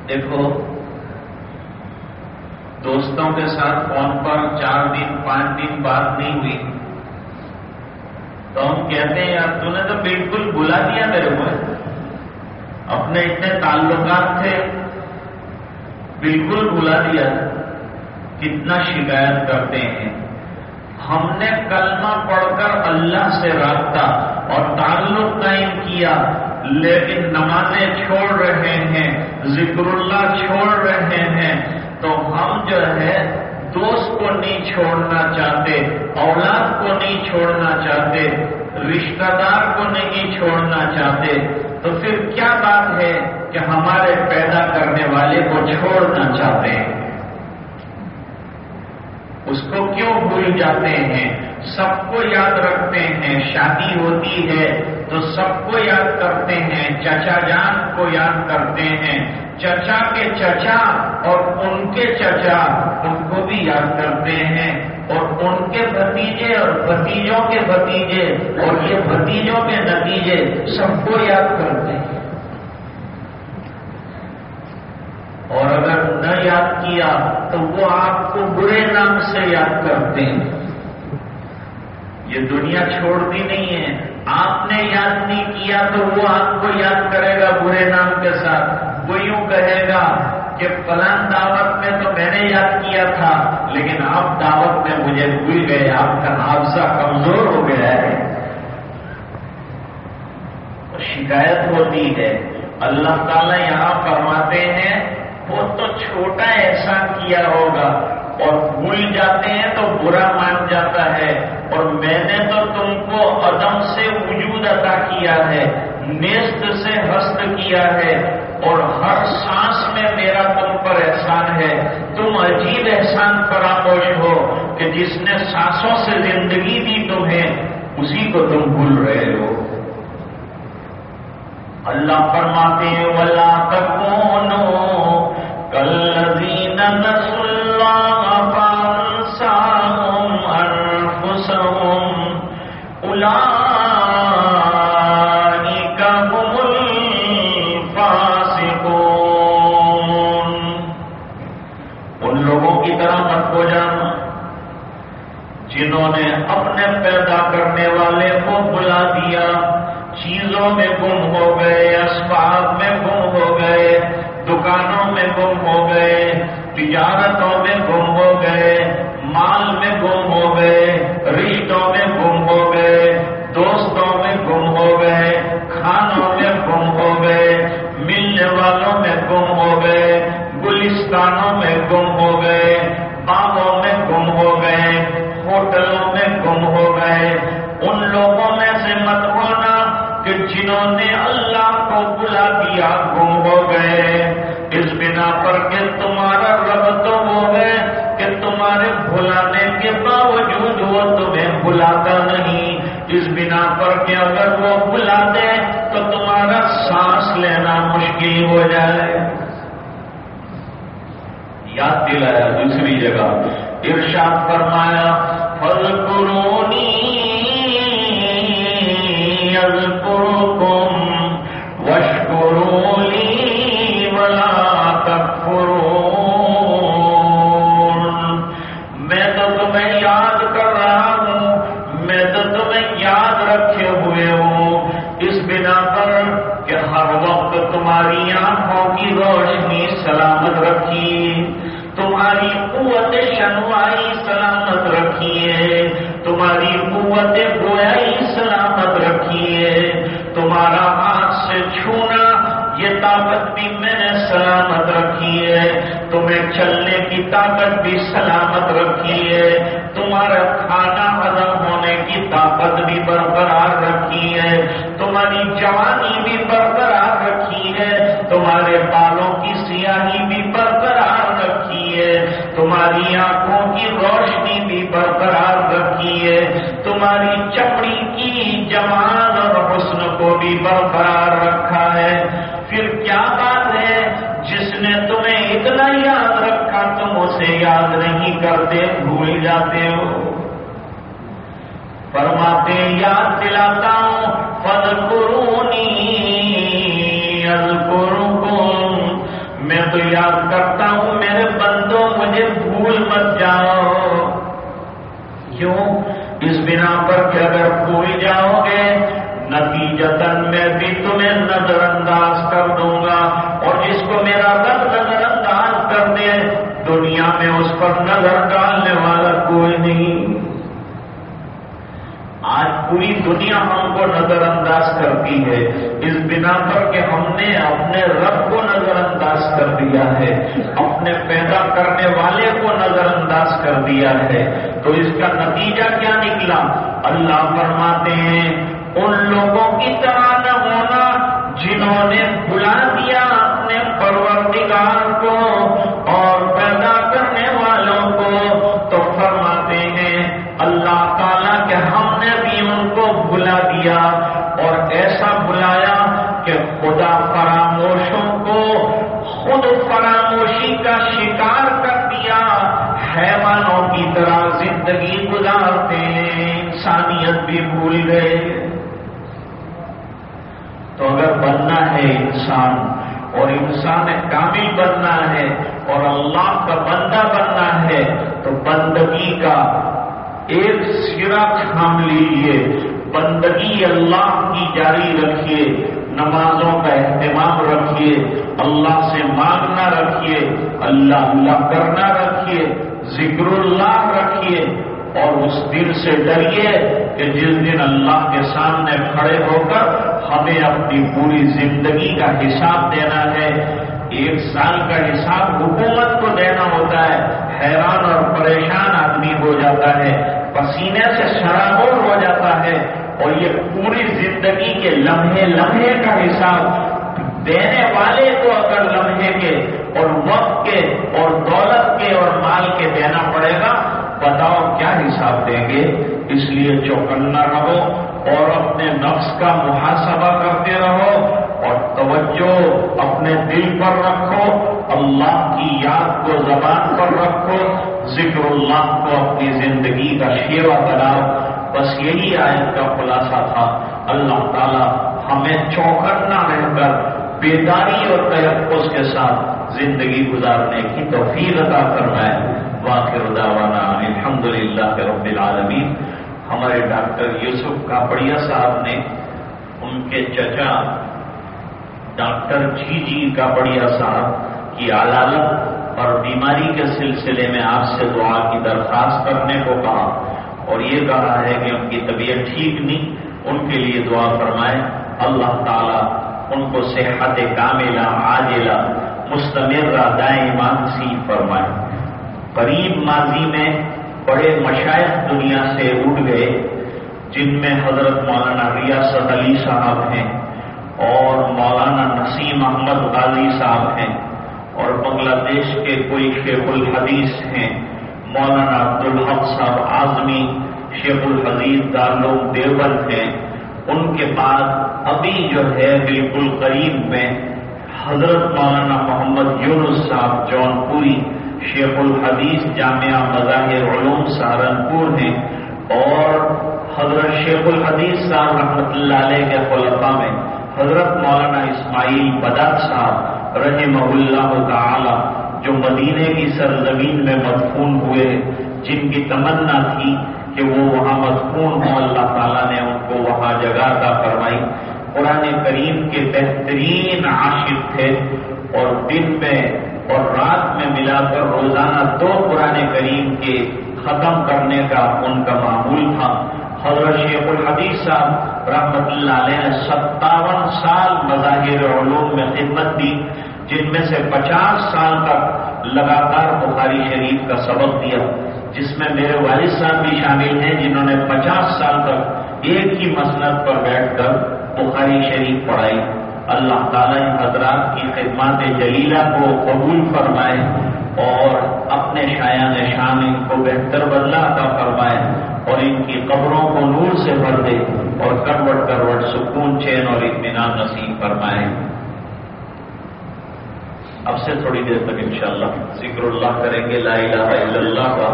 S2: دیکھو، دوستوں کے ساتھ فون پر 4 دن 5 دن بات نہیں ہوئی تو ہم کہتے ہیں یار تو نے تو بالکل بلا دیا میرے کو، اپنے اتنے تعلقات تھے بالکل بلا دیا. کتنا شکایت کرتے ہیں. ہم نے کلمہ پڑھ کر اللہ سے رابطہ اور تعلق قائم کیا، لیکن نمازیں چھوڑ رہے ہیں، ذکر اللہ چھوڑ رہے ہیں، تو ہم جو ہے دوست کو نہیں چھوڑنا چاہتے، اولاد کو نہیں چھوڑنا چاہتے، رشتہ دار کو نہیں چھوڑنا چاہتے. تو پھر کیا بات ہے کہ ہمارے پیدا کرنے والے کو چھوڑنا چاہتے ہیں؟ اس کو کیوں بھول جاتے ہیں؟ سب کو یاد رکھتے ہیں. شادی ہوتی ہے تو سب کو یاد کرتے ہیں، چچا جان کو یاد کرتے ہیں، چچا کے چچا اور ان کے چچا ان کو بھی یاد کرتے ہیں، اور ان کے بھتیجے اور بھتیجوں کے بھتیجے اور یہ بھتیجوں کے نتیجے سب کو یاد کرتے ہیں. اور اگر نہ یاد کیا تو وہ آپ کو برے نام سے یاد کرتے ہیں. یہ دنیا چھوڑتی نہیں ہے. آپ نے یاد نہیں کیا تو وہ آپ کو یاد کرے گا برے نام کے ساتھ. وہ یوں کہے گا کہ فلاں دعوت میں تو میں نے یاد کیا تھا، لیکن آپ دعوت میں مجھے بھول گئے، آپ کا حافظہ کمزور ہو گیا ہے. شکایت ہوتی ہے. اللہ تعالیٰ یہاں فرماتے ہیں وہ تو چھوٹا احسان کیا ہوگا اور بھول جاتے ہیں تو برا مان جاتا ہے، اور میں نے تو تم کو عدم سے وجود عطا کیا ہے، نیست سے ہست کیا ہے، اور ہر سانس میں میرا تم پر احسان ہے. تم عجیب احسان فراموش ہو کہ جس نے سانسوں سے زندگی دی تمہیں، اسی کو تم بھول رہے ہو. اللہ فرماتے ہیں وَلَا تَكُونُوا كَالَّذِينَ نَسُوا اللَّهَ فَأَنسَاهُمْ أَنفُسَهُمْ أُولَئِكَ هُمُ الْفَاسِقُونَ. ان لوگوں کی طرح مت ہو جانا جنہوں نے اپنے پیدا کرنے والے کو بلا دیا. چیزوں میں گم ہو گئے، اسباب میں گم ہو گئے، دکانوں میں گم ہو گئے، تجارتوں میں گم ہو گئے، مال میں گم ہو گئے، رشتوں میں گم ہو گئے، دوستوں میں گم ہو گئے، کھانوں میں گم ہو گئے، ملنے والوں میں گم ہو گئے، گلستانوں میں گم ہو گئے، باغوں میں گم ہو گئے، ہوٹلوں میں گم ہو گئے. ان لوگوں میں سے مت ہونا کہ جنہوں نے اللہ کو بلا دیا گم ہو گئے، اس بنا پر کہ تمہارا رب تو وہ ہے کہ تمہارے بھلانے کے باوجود وہ تمہیں بلاتا نہیں، اس بنا پر کہ اگر وہ بلا دے تو تمہارا سانس لینا مشکل ہو جائے. یاد دلایا. دوسری جگہ ارشاد فرمایا فَاذْكُرُونِي يَذْكُرْكُمْ وَاشْكُرُوا لِي وَلَا تَكْفُرُونَ. میں تو تمہیں یاد کر رہا ہوں، میں تو تمہیں یاد رکھے ہوئے ہوں، اس بنا پر کہ ہر وقت تمہاری آنکھوں کی روشنی سلامت رکھی، تمہاری قوت شنوائی سلامت رکھیے، تمہاری قوت گویائی سلامت رکھیے، تمہارا ہاتھ سے چھونا یہ طاقت بھی میں نے سلامت رکھی ہے، تمہیں چلنے کی طاقت بھی سلامت رکھی ہے، تمہارا کھانا ہضم ہونے کی طاقت بھی برقرار رکھی ہے، تمہاری جوانی بھی برقرار رکھی ہے، تمہارے بالوں کی سیاہی بھی برقرار رکھی ہے، تمہاری آنکھوں کی روشنی بھی برقرار رکھی ہے، تمہاری چمڑی کی جمال اور حسن کو بھی برقرار رکھا ہے. پھر کیا بات ہے جس نے تمہیں اتنا یاد رکھا تم اسے یاد نہیں نہیں کرتے، بھول جاتے ہو۔ فرماتے یاد دلاتا ہوں فاذکرونی اذکرکم، میں تو یاد کرتا ہوں میرے بندوں مجھے بھول مت جاؤ۔ کیوں؟ اس بنا پر کہ اگر بھول جاؤ گے نتیجتاً میں بھی تمہیں نظر انداز کر دوں گا، اور جس کو میرا رب نظر انداز کر دے دنیا میں اس پر نظر ڈالنے والا کوئی نہیں۔ آج پوری دنیا ہم کو نظر انداز کرتی ہے اس بنا پر کہ ہم نے اپنے رب کو نظر انداز کر دیا ہے، اپنے پیدا کرنے والے کو نظر انداز کر دیا ہے۔ تو اس کا نتیجہ کیا نکلا؟ اللہ فرماتے ہیں ان لوگوں کی طرح نہ ہونا جنہوں نے بھلا دیا اپنے پروردگار کو اور پیدا کرنے والوں کو۔ تو فرماتے ہیں اللہ تعالیٰ کہ ہم نے بھی ان کو بھلا دیا، اور ایسا بلایا کہ خدا فراموشوں کو خود فراموشی کا شکار کر دیا، حیوانوں کی طرح زندگی گزارتے ہیں، انسانیت بھی بھول گئے۔ تو اگر بننا ہے انسان اور انسان کامل بننا ہے اور اللہ کا بندہ بننا ہے تو بندگی کا ایک سرا تھام لیجیے، بندگی اللہ کی جاری رکھیے، نمازوں کا اہتمام رکھیے، اللہ سے مانگنا رکھیے، اللہ اللہ کرنا رکھیے، ذکر اللہ رکھیے، اور اس دن سے ڈریے کہ جس دن اللہ کے سامنے کھڑے ہو کر ہمیں اپنی پوری زندگی کا حساب دینا ہے۔ 1 سال کا حساب حکومت کو دینا ہوتا ہے، حیران اور پریشان آدمی ہو جاتا ہے، پسینے سے سرابور ہو جاتا ہے، اور یہ پوری زندگی کے لمحے لمحے کا حساب دینے والے کو اگر لمحے کے اور وقت کے اور دولت کے اور مال کے دینا پڑے گا، بتاؤ کیا حساب دیں گے؟ اس لیے چوکنا رہو اور اپنے نفس کا محاسبہ کرتے رہو، اور توجہ اپنے دل پر رکھو، اللہ کی یاد کو زبان پر رکھو، ذکر اللہ کو اپنی زندگی کا شیوا بناؤ۔ بس یہی آیت کا خلاصہ تھا۔ اللہ تعالی ہمیں چوکنا رہ کر بیداری اور تیقظ کے ساتھ زندگی گزارنے کی توفیق عطا فرمائے۔ وآخر دعوانا الحمدللہ رب العالمین۔ ہمارے ڈاکٹر یوسف کاپڑیا صاحب نے ان کے چچا ڈاکٹر جی کاپڑیا صاحب کی علالت اور بیماری کے سلسلے میں آپ سے دعا کی درخواست کرنے کو کہا، اور یہ کہا ہے کہ ان کی طبیعت ٹھیک نہیں، ان کے لیے دعا فرمائیں۔ اللہ تعالیٰ ان کو صحت کاملہ عاجلہ مستمرہ دائمہ نصیب فرمائے۔ قریب ماضی میں بڑے مشائخ دنیا سے اٹھ گئے، جن میں حضرت مولانا ریاست علی صاحب ہیں، اور مولانا نسیم احمد غازی صاحب ہیں، اور بنگلہ دیش کے کوئی شیخ الحدیث ہیں، مولانا عبدالحق صاحب اعظمی شیخ الحدیث دارالعلوم دیوبند ہیں۔ ان کے بعد ابھی جو ہے بالکل قریب میں حضرت مولانا محمد یونس صاحب جونپوری شیخ الحدیث جامعہ مظاہر علوم سہارنپور ہیں، اور حضرت شیخ الحدیث صاحب رحمۃ اللہ علیہ کے خلفاء میں حضرت مولانا اسماعیل بدر صاحب رحمہ اللہ تعالی، جو مدینے کی سرزمین میں مدفون ہوئے، جن کی تمنا تھی کہ وہ وہاں مدفون ہوں، اللہ تعالیٰ نے ان کو وہاں جگہ عطا فرمائی۔ قرآن کریم کے بہترین عاشق تھے، اور دن میں اور رات میں ملا کر روزانہ 2 قرآن کریم کے ختم کرنے کا ان کا معمول تھا۔ حضرت شیخ الحدیث صاحب رحمۃ اللہ علیہ نے 57 سال مظاہر علوم میں خدمت دی، جن میں سے 50 سال تک لگاتار بخاری شریف کا سبق دیا، جس میں میرے والد صاحب بھی شامل ہیں، جنہوں نے 50 سال تک ایک ہی مسند پر بیٹھ کر بخاری شریف پڑھائی۔ اللہ تعالیٰ ان حضرات کی خدمات جلیلہ کو قبول فرمائے، اور اپنے شایان شان ان کو بہتر بدلہ عطا فرمائے، اور ان کی قبروں کو نور سے بھر دے، اور کروٹ کروٹ سکون چین اور اطمینان نصیب فرمائے۔ اب سے تھوڑی دیر تک انشاءاللہ ذکر اللہ کریں گے، لا الہ الا اللہ کا.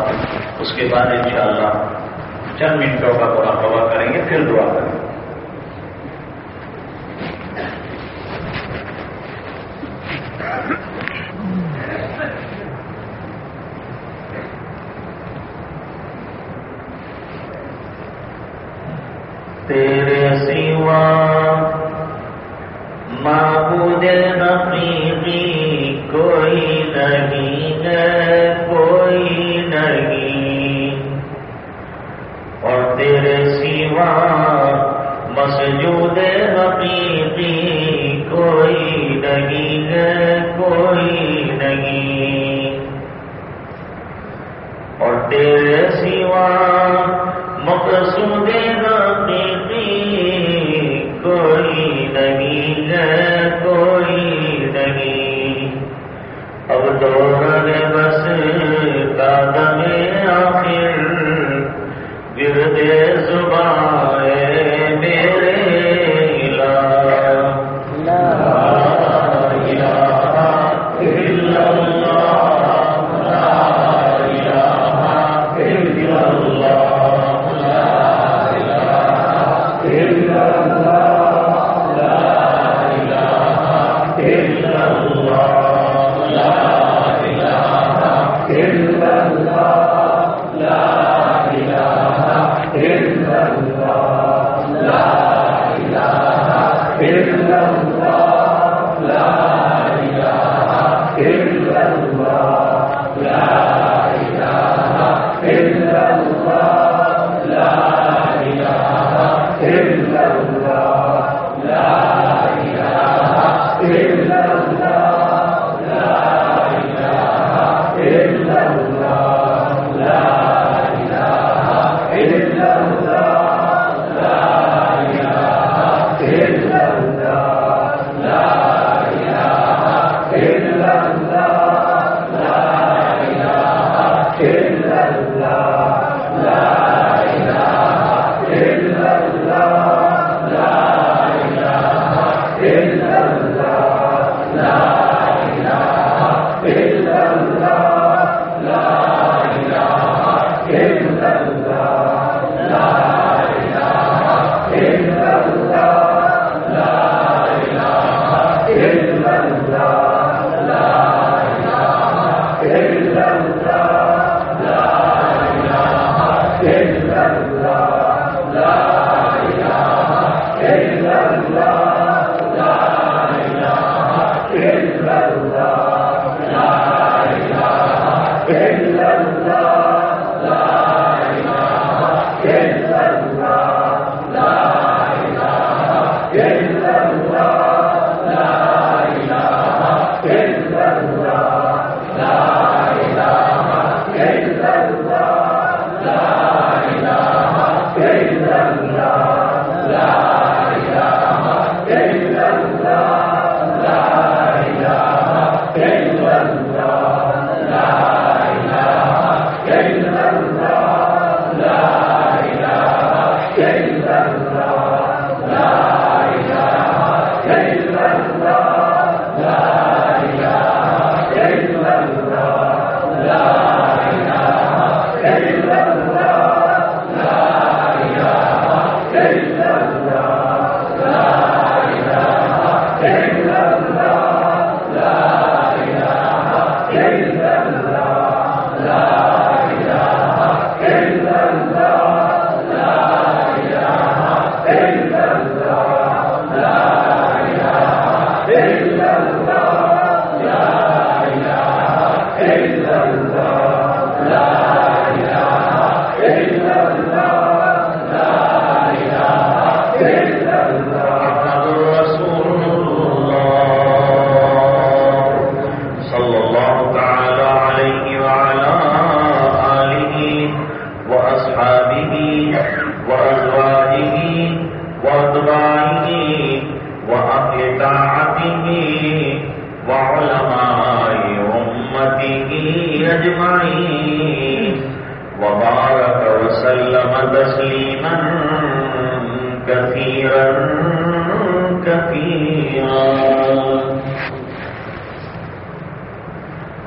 S2: اس کے بعد انشاءاللہ چند منٹوں کا مراقبہ کریں گے، پھر دعا کریں گے. تیرے سوا معبود حقیقی کوئی نہیں ہے، کوئی نہیں، اور تیرے سوا مسجود حقیقی کوئی نہیں ہے، کوئی نہیں، اور تیرے سوا مقصود حقیقی کوئی نہیں ہے، کوئی نہیں. اب دوران بس قدم آخر گرد زبان میرے الہ، لا الہ الا اللہ، لا الہ الا اللہ.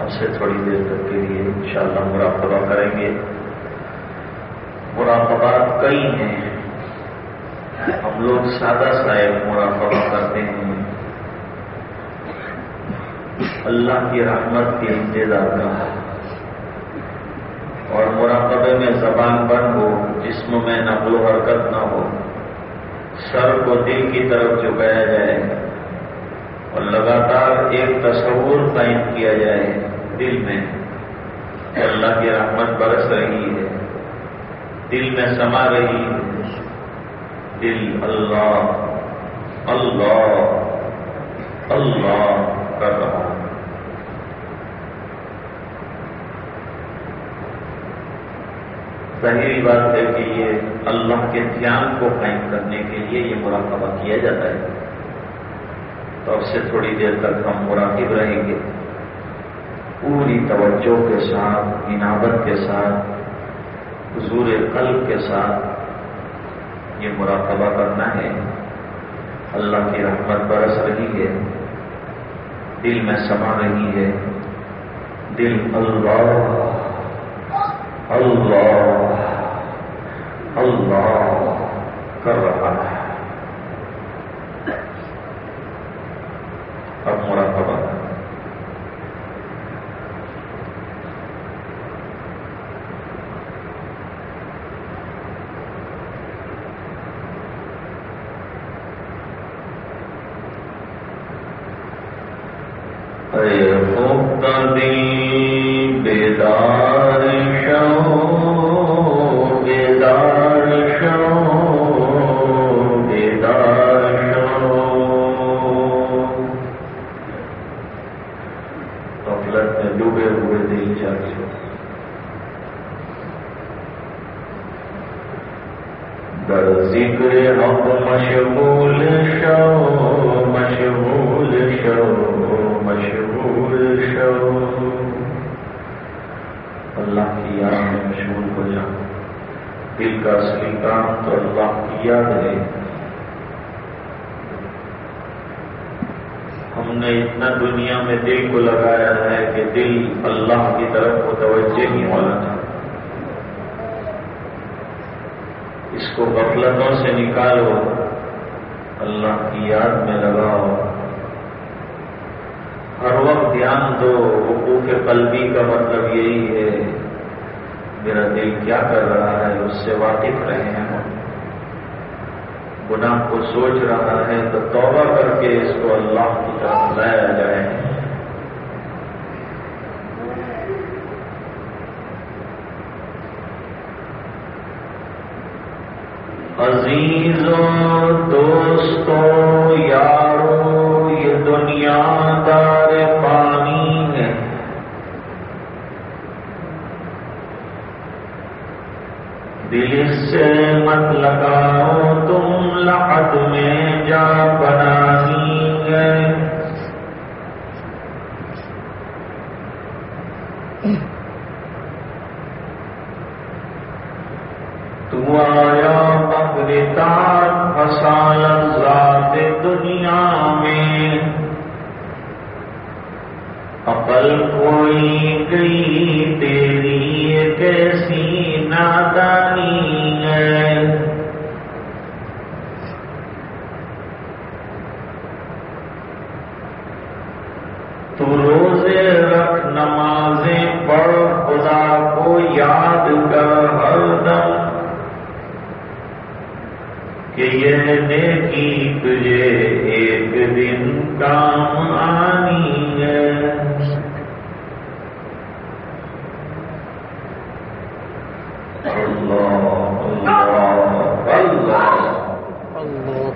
S2: اب سے تھوڑی دیر تک کے لیے انشاءاللہ مراقبہ کریں گے. مراقبات کئی ہیں. ہم لوگ سادہ سا ایک مراقبہ کرتے ہیں، اللہ کی رحمت کے انتظار کا، اور مراقبے میں زبان بند ہو، جسم میں نقل و حرکت نہ ہو، سر کو دل کی طرف جھکایا جائے اور لگاتار ایک تصور قائم کیا جائے دل میں کہ اللہ کی رحمت برس رہی ہے، دل میں سما رہی ہے، دل اللہ اللہ اللہ کر رہا ہے. ظاہری بات ہے کہ یہ اللہ کے دھیان کو قائم کرنے کے لیے یہ مراقبہ کیا جاتا ہے. تو اب سے تھوڑی دیر تک ہم مراقب رہیں گے، پوری توجہ کے ساتھ، انابت کے ساتھ، حضور قلب کے ساتھ یہ مراقبہ کرنا ہے. اللہ کی رحمت برس رہی ہے، دل میں سما رہی ہے، دل اللہ اللہ اللہ کر رہا ہے. اب مراقبہ دل بیدار شو، بیدار شو، بیدار شو. غفلت میں ڈوبے ہوئے دل جاگ شو. در ذکر حق مشغول شو، مشغول شو، مشغول شو. اللہ کی یاد میں مشغول ہو جاؤ. دل کا اصلی کام تو اللہ کی یاد ہے. ہم نے اتنا دنیا میں دل کو لگایا ہے کہ دل اللہ کی طرف متوجہ نہیں ہونا تھا. اس کو غفلتوں سے نکالو، اللہ کی یاد میں لگاؤ. ہر وقت دھیان دو. وقوف قلبی کا مطلب یہی ہے میرا دل کیا کر رہا ہے، اس سے واقف رہے ہیں. گناہ کو سوچ رہا ہے تو توبہ کر کے اس کو اللہ کی طرف لایا جائے. عزیزوں، دوستوں، یاروں، یہ دنیا دار پانی ہے. دل سے مت لگاؤ تم لحد میں جا بنانی ہے. تو آیا مغرطات فسال ذات دنیا میں، عقل کوئی گئی تیری یہ کیسی نادانی ہے. تو روزے رکھ، نمازیں پڑھ، خدا کو یاد کر ہر دم کہ یہ نیکی تجھے ایک دن کام آنی ہے. اللہ اللہ اللہ اللہ.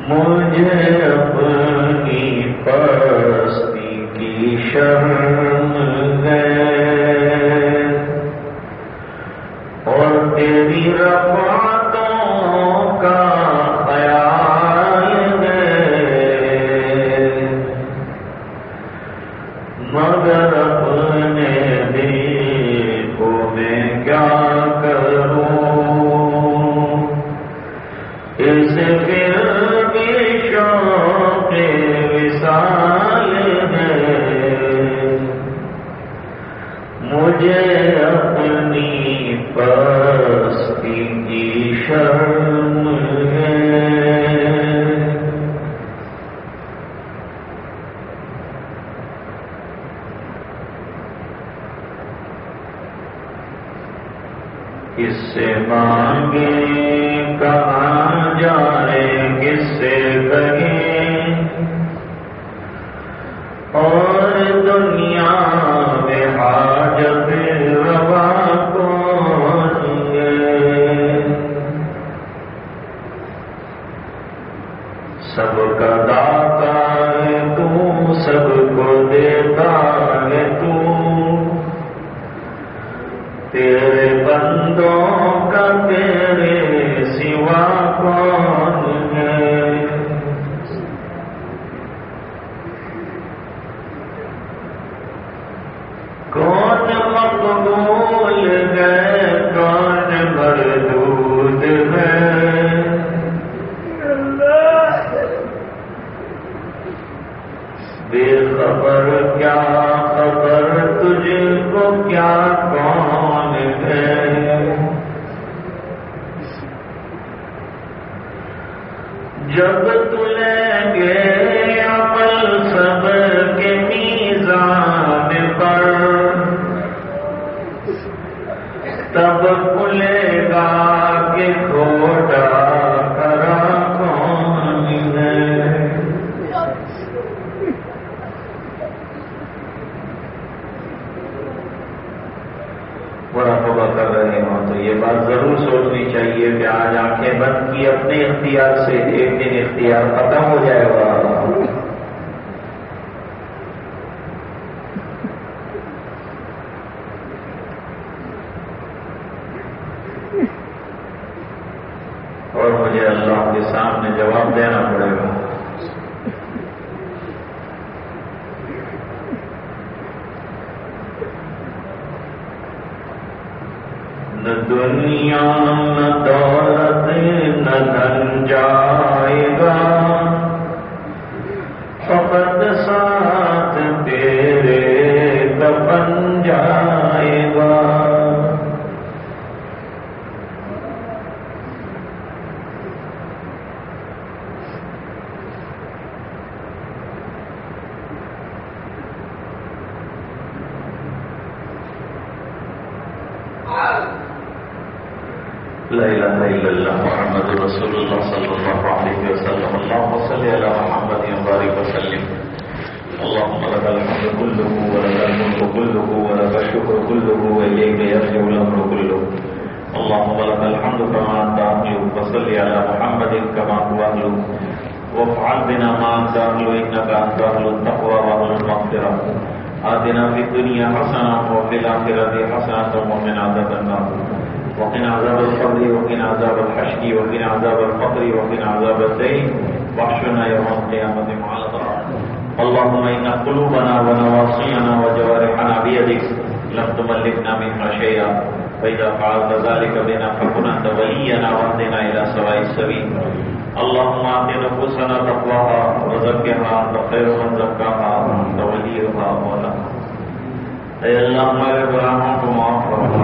S2: مجھے اپنی پرستی کی شرم ہے اور تیری رفعتوں کا خیال ہے، مگر اپنے دل کو میں کیا اس پھر بھی شوق وصال ہے، مجھے اپنی پستی کی شرم ہے۔ کس سے مانگیں کہاں جائیں، کس سے کہیں، اور دنیا میں حاجت روا کون ہے؟ سب کا داتا ہے تو، سب کو دیتا ہے تو، تیرے بندوں کا تیرے سوا کون ہے؟ کون مقبول ہے، کون مردود ہے؟ بے خبر کیا خبر، تجھ کو کیا کون ہے؟ جب تلیں گے عمل سب کے میزان پر، تب کھلے گا کہ کھوٹا کرا کون ہے؟ مراقبہ کر رہے ہوں تو یہ بات ضرور سوچنی چاہیے کہ آج آنکھیں بند کی اپنے اختیار سے، ایک دن اختیار ختم ہو جائے گا۔ اور مجھے اللہ کے سامنے جواب دینا پڑے گا۔ نہ دنیا نہ دولت نہ دھن جائے گا، فقط ساتھ تیرے کفن جائے گا۔ لا الہ الا اللہ محمد رسول اللہ صلی اللہ علیہ وسلم۔ اللهم صل علی محمد وبارک وسلم۔ اللهم لك الحمد كله ولك الملك كله ولك الشكر كله واليك يرجع الامر كله۔ اللهم لك الحمد كما انت اهل، وصل على محمد كما هو اهل، وافعل بنا ما انت اهل، انك انت اهل التقوى واهل المغفرة۔ آتنا في الدنيا حسنة وفي الآخرة حسنة وقنا عذاب النار، وقنا عذاب القبر، وقنا عذاب الحشر، وقنا عذاب الفقر، وقنا عذاب الدين، واحشرنا يوم القيامة مع الأبرار۔ اللهم إن قلوبنا ونواصينا وجوارحنا بيدك، لم تملكنا منها شيئا، فإذا فعلت ذلك بنا فكن أنت ولينا واهدنا إلى سواء السبيل۔ اللهم آت نفوسنا تقواها وزكها أنت خير من زكاها، أنت وليها ومولاها۔ اے اللہ ہمارے گناہوں کو معاف فرما۔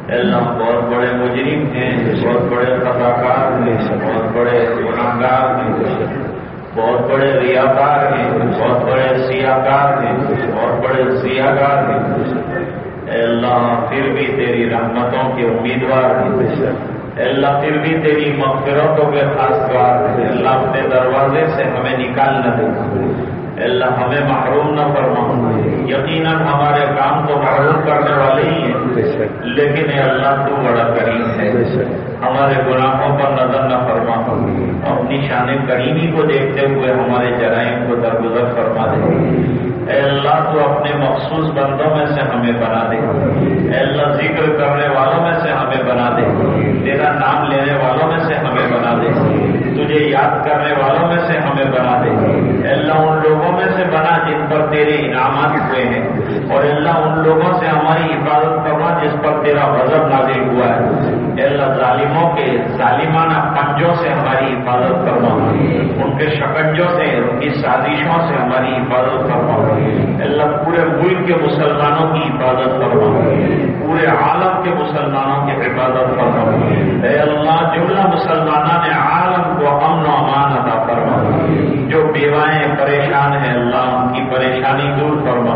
S2: اے اللہ بہت بڑے مجرم ہیں، بہت بڑے خطاکار ہیں، بہت بڑے گناہگار ہیں، بہت بڑے ریاکار ہیں، بہت بڑے سیاکار ہیں، بہت بڑے ضیاءگار ہیں۔ اے اللہ پھر بھی تیری رحمتوں کے امیدوار ہیں، اے اللہ پھر بھی تیری مغفرتوں کے خاصگار ہیں۔ اللہ اپنے دروازے سے ہمیں نکال نہ دے، اے اللہ ہمیں محروم نہ فرما۔ یقیناً ہمارے کام تو محروم کرنے والے ہی ہیں، لیکن اے اللہ تو بڑا کریم ہے، ہمارے گناہوں پر نظر نہ فرما، اپنی شان کریمی کو دیکھتے ہوئے ہمارے جرائم کو درگزر فرما دے۔ اے اللہ تو اپنے مخصوص بندوں میں سے ہمیں بنا دے، اے اللہ ذکر کرنے والوں میں سے ہمیں بنا دے، تیرا نام لینے والوں میں سے ہمیں بنا دے، تجھے یاد کرنے والوں میں سے ہمیں بنا دے. اللہ ان لوگوں میں سے بنا جن پر تیرے انعامات ہوئے ہیں، اور اللہ ان لوگوں سے ہماری حفاظت فرما جس پر تیرا غضب نازل ہوا ہے. اللہ ظالموں کے ظالمانہ پنجوں سے ہماری حفاظت فرما، ان کے شکنجوں سے، ان کی سازشوں سے ہماری حفاظت فرما. اللہ پورے ملک کے مسلمانوں کی حفاظت فرما، پورے عالم کے مسلمانوں کی حفاظت فرما. اے اللہ جملہ مسلمانوں نے عالم کو امن و امان عطا فرما. جو بیوائیں پریشان ہیں اللہ ان کی پریشانی دور فرما.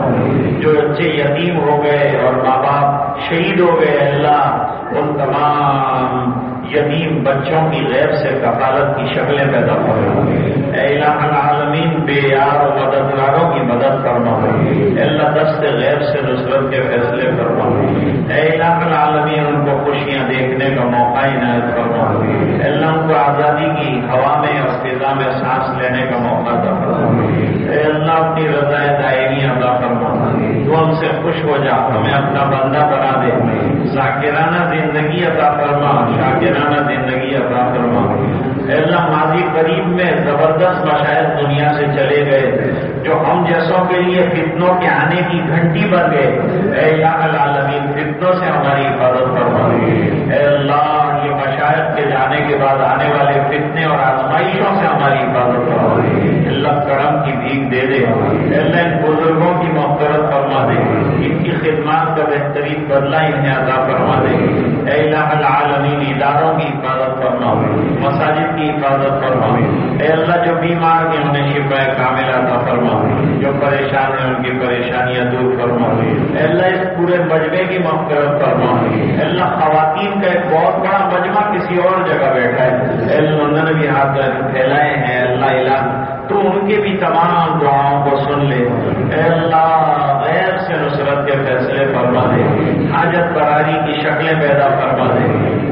S2: جو بچے یتیم ہو گئے اور ماں باپ شہید ہو گئے اللہ ان تمام یتیم بچوں کی غیب سے کفالت کی شکلیں پیدا فرما. اے الہ العالمین بے یار و مددگاروں کی مدد فرما. اے اللہ دست غیب سے نصرت کے فیصلے فرما. اے الہ العالمین ان کو خوشیاں دیکھنے کا موقع عنایت فرما. اے اللہ ان کو آزادی کی ہوا میں اور فضا میں سانس لینے کا موقع عطا فرما. اے اللہ اپنی رضا دائمی عطا فرما. تو ہم سے خوش ہو جا، ہمیں اپنا بندہ بنا دے. ذاکرانہ زندگی عطا فرما، شاکرانہ زندگی عطا فرما. اے اللہ ماضی قریب میں زبردست مشاہد دنیا سے چلے گئے جو ہم جیسوں کے لیے فتنوں کے آنے کی گھنٹی بن گئے. اے الہ العالمین فتنوں سے ہماری حفاظت فرما. اے اللہ یہ مشاہد کے جانے کے بعد آنے والے فتنے اور آزمائشوں سے ہماری حفاظت فرما. اللہ کرم کی بھیک دے دے. اے اللہ ان بزرگوں کی مغفرت فرما دے، ان کی خدمات کا بہترین بدلہ انہیں عطا فرما دے. اے الہ العالمین اداروں کی حفاظت فرما، مساجد کی حفاظت فرما. اے اللہ جو بیمار ہیں انہیں شفا کاملہ عطا فرما، جو پریشان ہیں ان کی پریشانیاں دور فرما. اے اللہ اس پورے مجمع کی مغفرت فرما. اے اللہ خواتین کا ایک بہت بڑا مجمع کسی اور جگہ بیٹھا ہے، اے اللہ انہوں نے بھی ہاتھ پھیلائے ہیں. اللہ الہ تو ان کے بھی تمام دعاؤں کو سن لے. اے اللہ غیر سے نصرت کے فیصلے فرما دے، حاجت براری کی شکلیں پیدا فرما دے.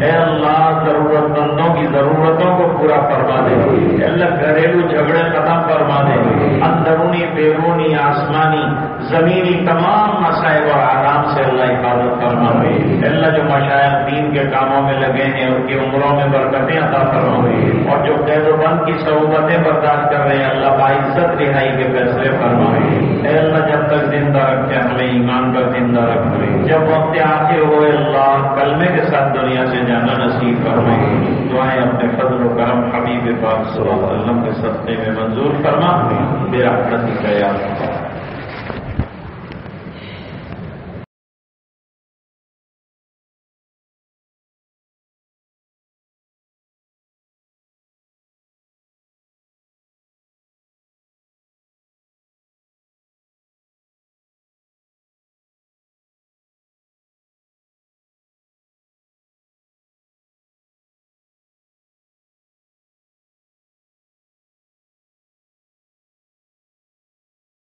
S2: اے اللہ ضرورت مندوں کی ضرورتوں کو پورا فرما دے. اے اللہ گھریلو جھگڑے ختم فرما دے. اندرونی بیرونی آسمانی زمینی تمام مسائل اور آرام سے اللہ حفاظت فرما دے. اے اللہ جو مشائخ دین کے کاموں میں لگے ہیں ان کی عمروں میں برکتیں عطا فرما دے، اور جو قید و بند کی صعوبتیں برداشت کر رہے ہیں اللہ باعزت رہائی کے فیصلے فرما. اے اللہ جب تک زندہ رکھتے ہمیں ایمان پر زندہ رکھتے، جب وقت آخر ہوئے اللہ کلمے کے ساتھ دنیا سے جانا نصیب فرمائے. دعائیں اپنے فضل و کرم حبیب پاک صلی اللہ علیہ وسلم کے صدقے میں منظور فرما. برحمتک یا اللہ.